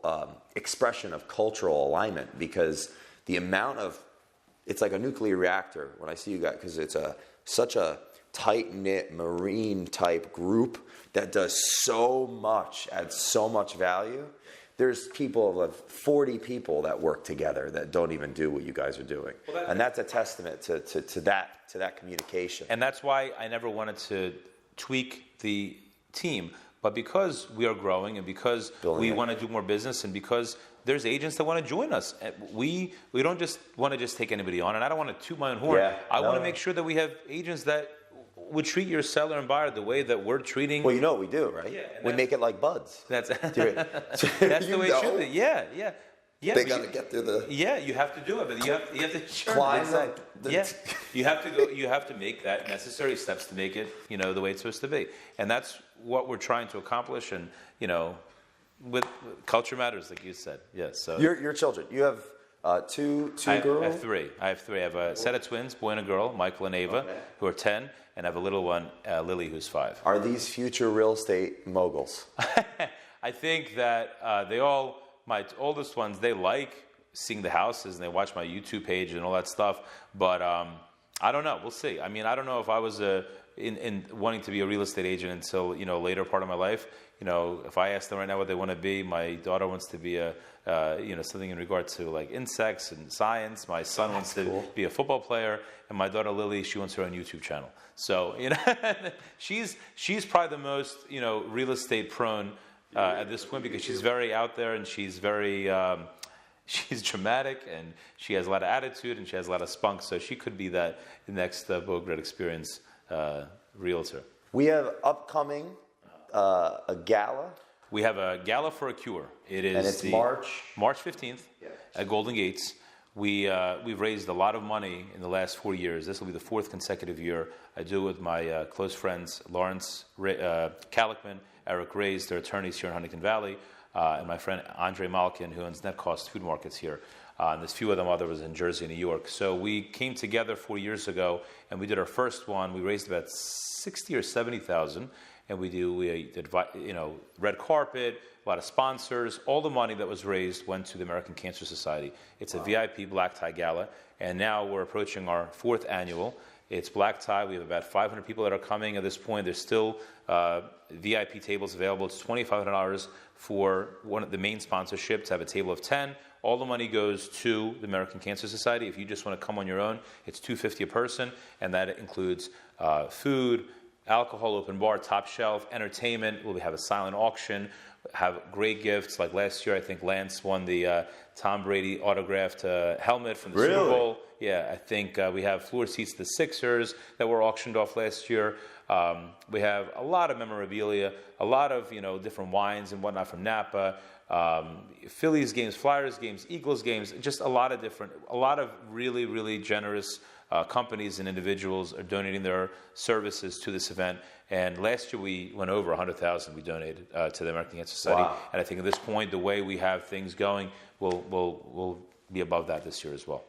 expression of cultural alignment, because the amount of, it's like a nuclear reactor when I see you guys, because it's such a tight-knit marine type group that does so much, adds so much value. There's people of 40 people that work together that don't even do what you guys are doing. Well, and that's a testament to that communication. And that's why I never wanted to tweak the team. But because we are growing, and because we want to do more business, and because there's agents that want to join us, we don't just want to just take anybody on. And I don't want to toot my own horn. I want to make sure that we have agents that would treat your seller and buyer the way that we're treating. Well, you know what we do, right? Yeah, we make it like buds. That's that's the way it should be. Yeah. They got to get through the. Yeah, you have to do it, but you have to climb. You have to go. You have to make that necessary steps to make it, the way it's supposed to be, and that's what we're trying to accomplish. And with culture matters, like you said. Yes. So your children. You have two girls. I have three. I have a set of twins, boy and a girl, Michael and Ava, who are 10, and I have a little one, Lily, who's 5. Are these future real estate moguls? I think that my oldest ones, they like seeing the houses, and they watch my YouTube page and all that stuff. But I don't know. We'll see. I mean, I don't know if I was in wanting to be a real estate agent until later part of my life. If I ask them right now what they want to be, my daughter wants to be something in regard to like insects and science. My son wants to be a football player, and my daughter Lily, she wants her own YouTube channel. So she's probably the most real estate prone at this point, because she's very out there, and she's very she's dramatic, and she has a lot of attitude, and she has a lot of spunk. So she could be the next Bograd Experience realtor. We have upcoming a gala. We have a gala for a cure. It is, and it's March 15th at Golden Gates. We've raised a lot of money in the last 4 years. This will be the 4th consecutive year. I do it with my close friends Lawrence Kalikman, Eric Reyes, they're attorneys here in Huntington Valley, and my friend Andre Malkin, who owns Net Cost Food Markets here. And there's a few of them others in Jersey and New York. So we came together 4 years ago, and we did our first one. We raised about 60 or 70,000, and we did red carpet, a lot of sponsors. All the money that was raised went to the American Cancer Society. It's a VIP black tie gala, and now we're approaching our 4th annual. It's black tie. We have about 500 people that are coming at this point. There's still VIP tables available. It's $2,500 for one of the main sponsorships to have a table of 10. All the money goes to the American Cancer Society. If you just want to come on your own, it's $250 a person, and that includes food, alcohol, open bar, top shelf, entertainment. We'll have a silent auction. have great gifts. Like last year, I think Lance won the Tom Brady autographed helmet from the Super Bowl. Yeah, I think we have floor seats to the Sixers that were auctioned off last year. We have a lot of memorabilia, a lot of different wines and whatnot from Napa. Phillies games, Flyers games, Eagles games, just a lot of really, really generous companies and individuals are donating their services to this event. And last year we went over 100,000 we donated to the American Cancer Society. Wow. And I think at this point, the way we have things going, we'll be above that this year as well.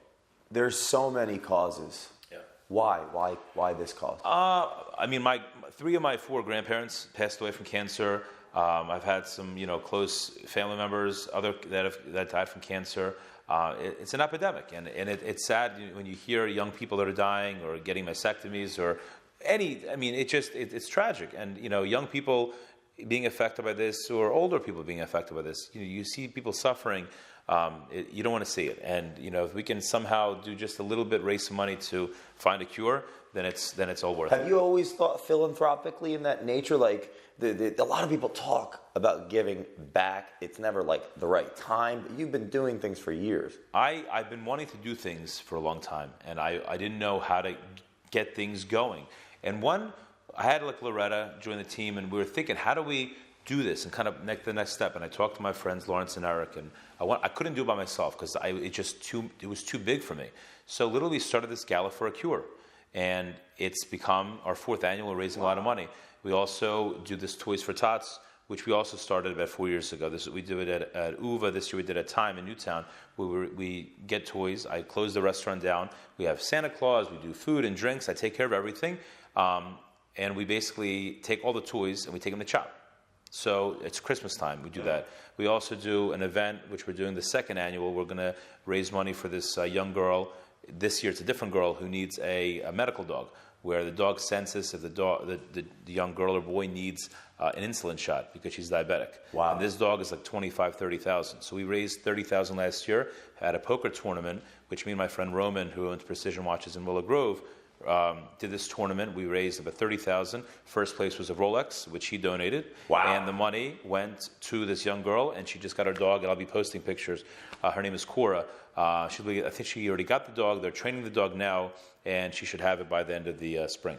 There's so many causes. Yeah. Why this cause? I mean, three of my four grandparents passed away from cancer. I've had some, close family members, that died from cancer. It's an epidemic, and it's sad when you hear young people that are dying or getting mastectomies or it's tragic. And, young people being affected by this or older people being affected by this, you see people suffering. You don't want to see it. And, if we can somehow do just a little bit, raise some money to find a cure, then it's all worth it. Have you always thought philanthropically in that nature? Like, a lot of people talk about giving back. It's never like the right time. But you've been doing things for years. I've been wanting to do things for a long time, and I didn't know how to get things going. And I had like Loretta join the team, and we were thinking, how do we do this and kind of make the next step? And I talked to my friends Lawrence and Eric, and I couldn't do it by myself because it was too big for me. So literally started this gala for a cure, and it's become our fourth annual. We're raising a lot of money. We also do this Toys for Tots, which we also started about 4 years ago. We do it at Uva. This year we did at Time in Newtown. We get toys. I close the restaurant down. We have Santa Claus. We do food and drinks. I take care of everything. And we basically take all the toys and we take them to CHOP. So it's Christmas time. We do that. We also do an event, which we're doing the second annual. We're going to raise money for this young girl. This year it's a different girl who needs a medical dog, where the dog senses if the young girl or boy needs an insulin shot because she's diabetic. Wow. And this dog is like $25,000-$30,000. So we raised $30,000 last year, had a poker tournament, which me and my friend Roman, who owns Precision Watches in Willow Grove, did this tournament. We raised about $30,000. First place was a Rolex, which he donated. Wow. And the money went to this young girl, and she just got her dog, and I'll be posting pictures. Her name is Cora. I think she already got the dog. They're training the dog now, and she should have it by the end of the spring.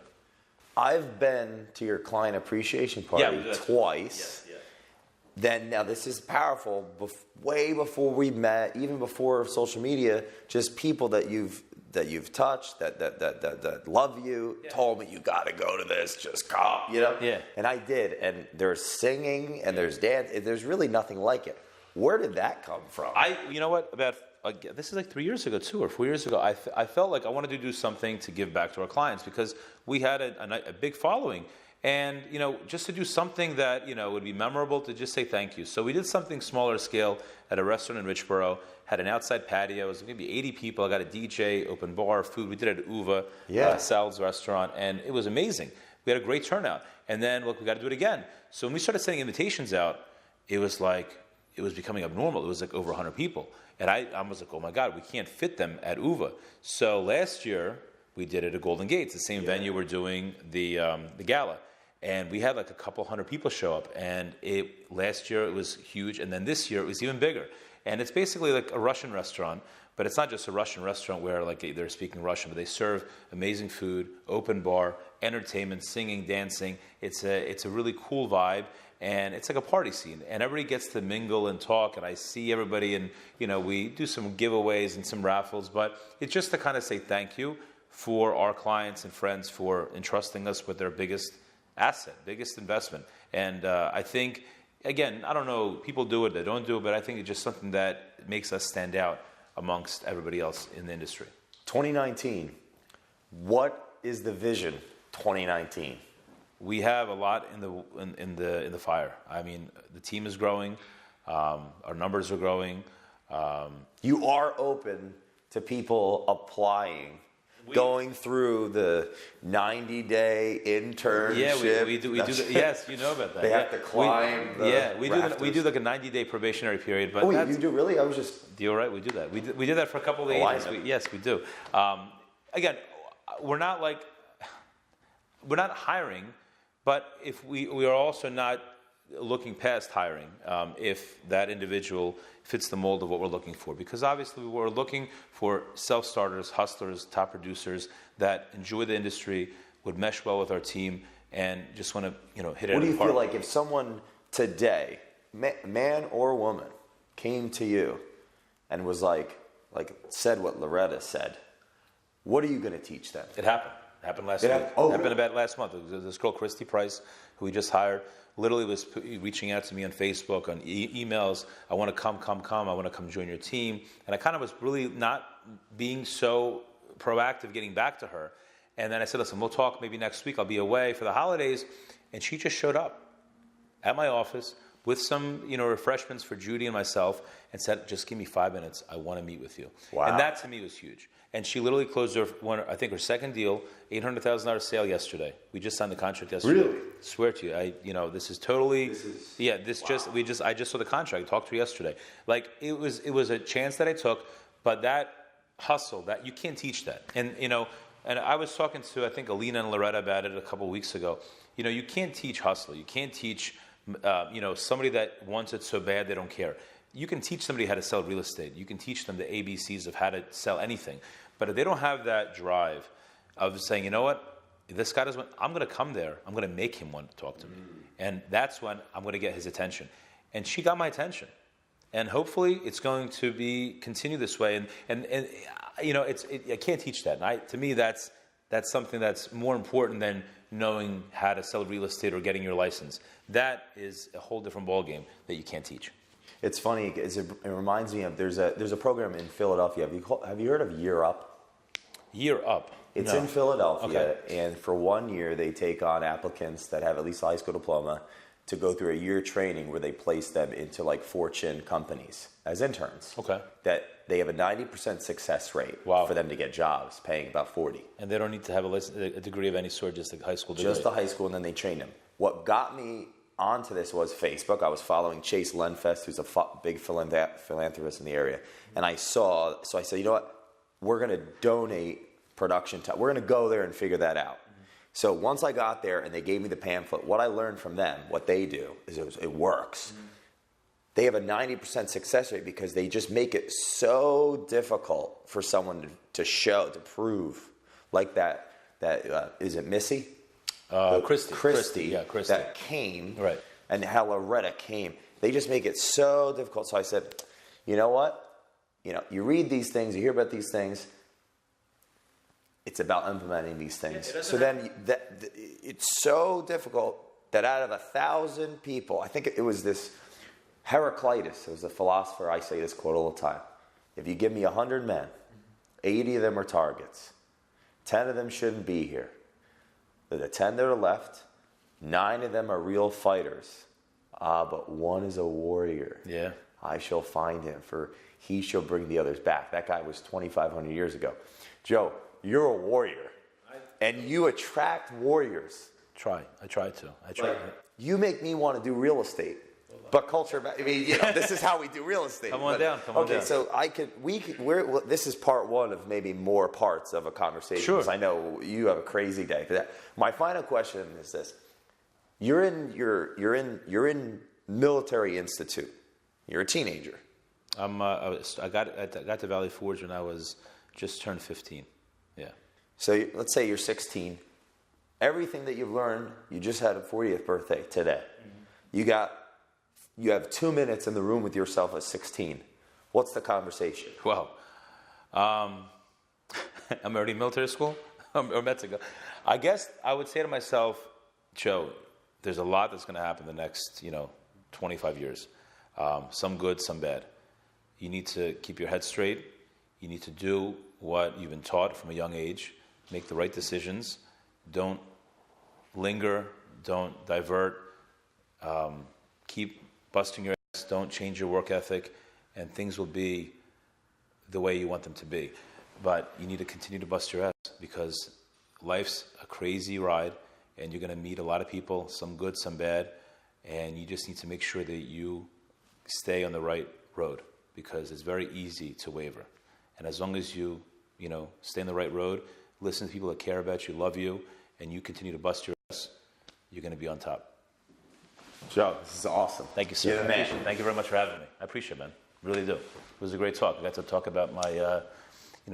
I've been to your client appreciation party twice. Yeah. Now this is powerful. Way before we met, even before social media, just people that you've touched, that love you, told me you got to go to this. Just come, Yeah. And I did. And there's singing and there's dance. There's really nothing like it. Where did that come from? You know what? This is like 3 years ago, 2 or 4 years ago. I felt like I wanted to do something to give back to our clients because we had a big following. And, just to do something that, would be memorable, to just say thank you. So we did something smaller scale at a restaurant in Richboro, had an outside patio. It was maybe 80 people. I got a DJ, open bar, food. We did it at Uva, Sal's restaurant, and it was amazing. We had a great turnout. And then, look, we got to do it again. So when we started sending invitations out, it was becoming abnormal. It was like over 100 people. And I was like, oh my God, we can't fit them at Uva. So last year, we did it at Golden Gates, the same venue we're doing the gala. And we had like a couple hundred people show up. And last year it was huge. And then this year it was even bigger. And it's basically like a Russian restaurant. But it's not just a Russian restaurant where like they're speaking Russian, but they serve amazing food, open bar, entertainment, singing, dancing. It's a really cool vibe. And it's like a party scene, and everybody gets to mingle and talk, and I see everybody, and we do some giveaways and some raffles, but it's just to kind of say thank you for our clients and friends for entrusting us with their biggest asset, biggest investment. And I think, again, I don't know, people do it, they don't do it, but I think it's just something that makes us stand out amongst everybody else in the industry. 2019, what is the vision 2019? We have a lot in the fire. I mean, the team is growing. Our numbers are growing. You are open to people applying, going through the 90-day internship. Yeah, we do. Yes, you know about that. They have to climb. We do like a 90-day probationary period. But you do really? I was just. You're right. We do that. We did that for a couple of agents. Yes, we do. Again, we're not hiring. But if we are also not looking past hiring if that individual fits the mold of what we're looking for. Because obviously we're looking for self-starters, hustlers, top producers that enjoy the industry, would mesh well with our team, and just want to hit it out of the park. What do you feel like if someone today, man or woman, came to you and was like said what Loretta said, what are you going to teach them? It happened. It happened last week. Happened about last month. This girl, Christy Price, who we just hired, literally was reaching out to me on Facebook, on emails. I want to come. I want to come join your team. And I kind of was really not being so proactive getting back to her. And then I said, listen, we'll talk maybe next week. I'll be away for the holidays. And she just showed up at my office with some, refreshments for Judy and myself and said, just give me 5 minutes. I want to meet with you. Wow. And that to me was huge. And she literally closed her second deal, $800,000 sale yesterday. We just signed the contract yesterday. Really? Swear to you, this is totally, I just saw the contract. I talked to her yesterday. Like it was a chance that I took, but that hustle, that you can't teach that. And I was talking to, I think, Alina and Loretta about it a couple of weeks ago. You can't teach hustle. You can't teach, somebody that wants it so bad they don't care. You can teach somebody how to sell real estate. You can teach them the ABCs of how to sell anything. But if they don't have that drive of saying, you know what, if this guy doesn't want, I'm going to come there. I'm going to make him want to talk to me. And that's when I'm going to get his attention. And she got my attention. And hopefully it's going to continue this way. And I can't teach that. And to me, that's something that's more important than knowing how to sell real estate or getting your license. That is a whole different ballgame that you can't teach. It's funny because it reminds me of there's a program in Philadelphia. Have you heard of Year Up? Year Up. It's in Philadelphia, and for 1 year they take on applicants that have at least a high school diploma to go through a year training where they place them into like Fortune companies as interns. Okay. That they have a 90% success rate for them to get jobs, paying about 40. And they don't need to have a degree of any sort, just a high school degree. Just a high school, and then they train them. What got me onto this was Facebook. I was following Chase Lenfest, who's a big philanthropist in the area, and I said, you know what? We're going to donate production time. We're going to go there and figure that out. So once I got there and they gave me the pamphlet, what I learned from them, what they do, is it works. They have a 90% success rate because they just make it so difficult for someone to prove. Like that is it Missy? Christy. Yeah, Christy. That came. Right. And how Loretta came. They just make it so difficult. So I said, you know what? You read these things, you hear about these things. It's about implementing these things. So then it's so difficult that out of 1,000 people, I think it was this Heraclitus, it was a philosopher, I say this quote all the time. If you give me 100 men, 80 of them are targets. 10 of them shouldn't be here. The 10 that are left, 9 of them are real fighters. But one is a warrior. Yeah. I shall find him, for he shall bring the others back. That guy was 2,500 years ago. Joe, you're a warrior. And you attract warriors. I try to. You make me want to do real estate. But culture, this is how we do real estate. Come on down. Okay, so this is part one of maybe more parts of a conversation. Sure. Because I know you have a crazy day for that. My final question is this: You're in military institute. You're a teenager. I got to Valley Forge when I was just turned 15. Yeah. So let's say you're 16. Everything that you've learned, you just had a 40th birthday today. Mm-hmm. You have 2 minutes in the room with yourself at 16. What's the conversation? Well, I'm already in military school or Mexico. I guess I would say to myself, Joe, there's a lot that's going to happen in the next 25 years. Some good, some bad. You need to keep your head straight. You need to do what you've been taught from a young age. Make the right decisions. Don't linger. Don't divert. Keep busting your ass. Don't change your work ethic, and things will be the way you want them to be. But you need to continue to bust your ass because life's a crazy ride, and you're going to meet a lot of people, some good, some bad, and you just need to make sure that you stay on the right road because it's very easy to waver. And as long as you stay on the right road, listen to people that care about you, love you, and you continue to bust your ass, you're going to be on top. Joe, this is awesome. Thank you, sir. You're the man. Thank you very much for having me. I appreciate it, man. Really do. It was a great talk. I got to talk about my,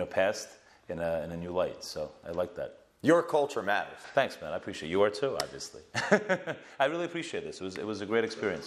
past in a new light. So I like that. Your culture matters. Thanks, man. I appreciate it. You are too, obviously. I really appreciate this. It was a great experience.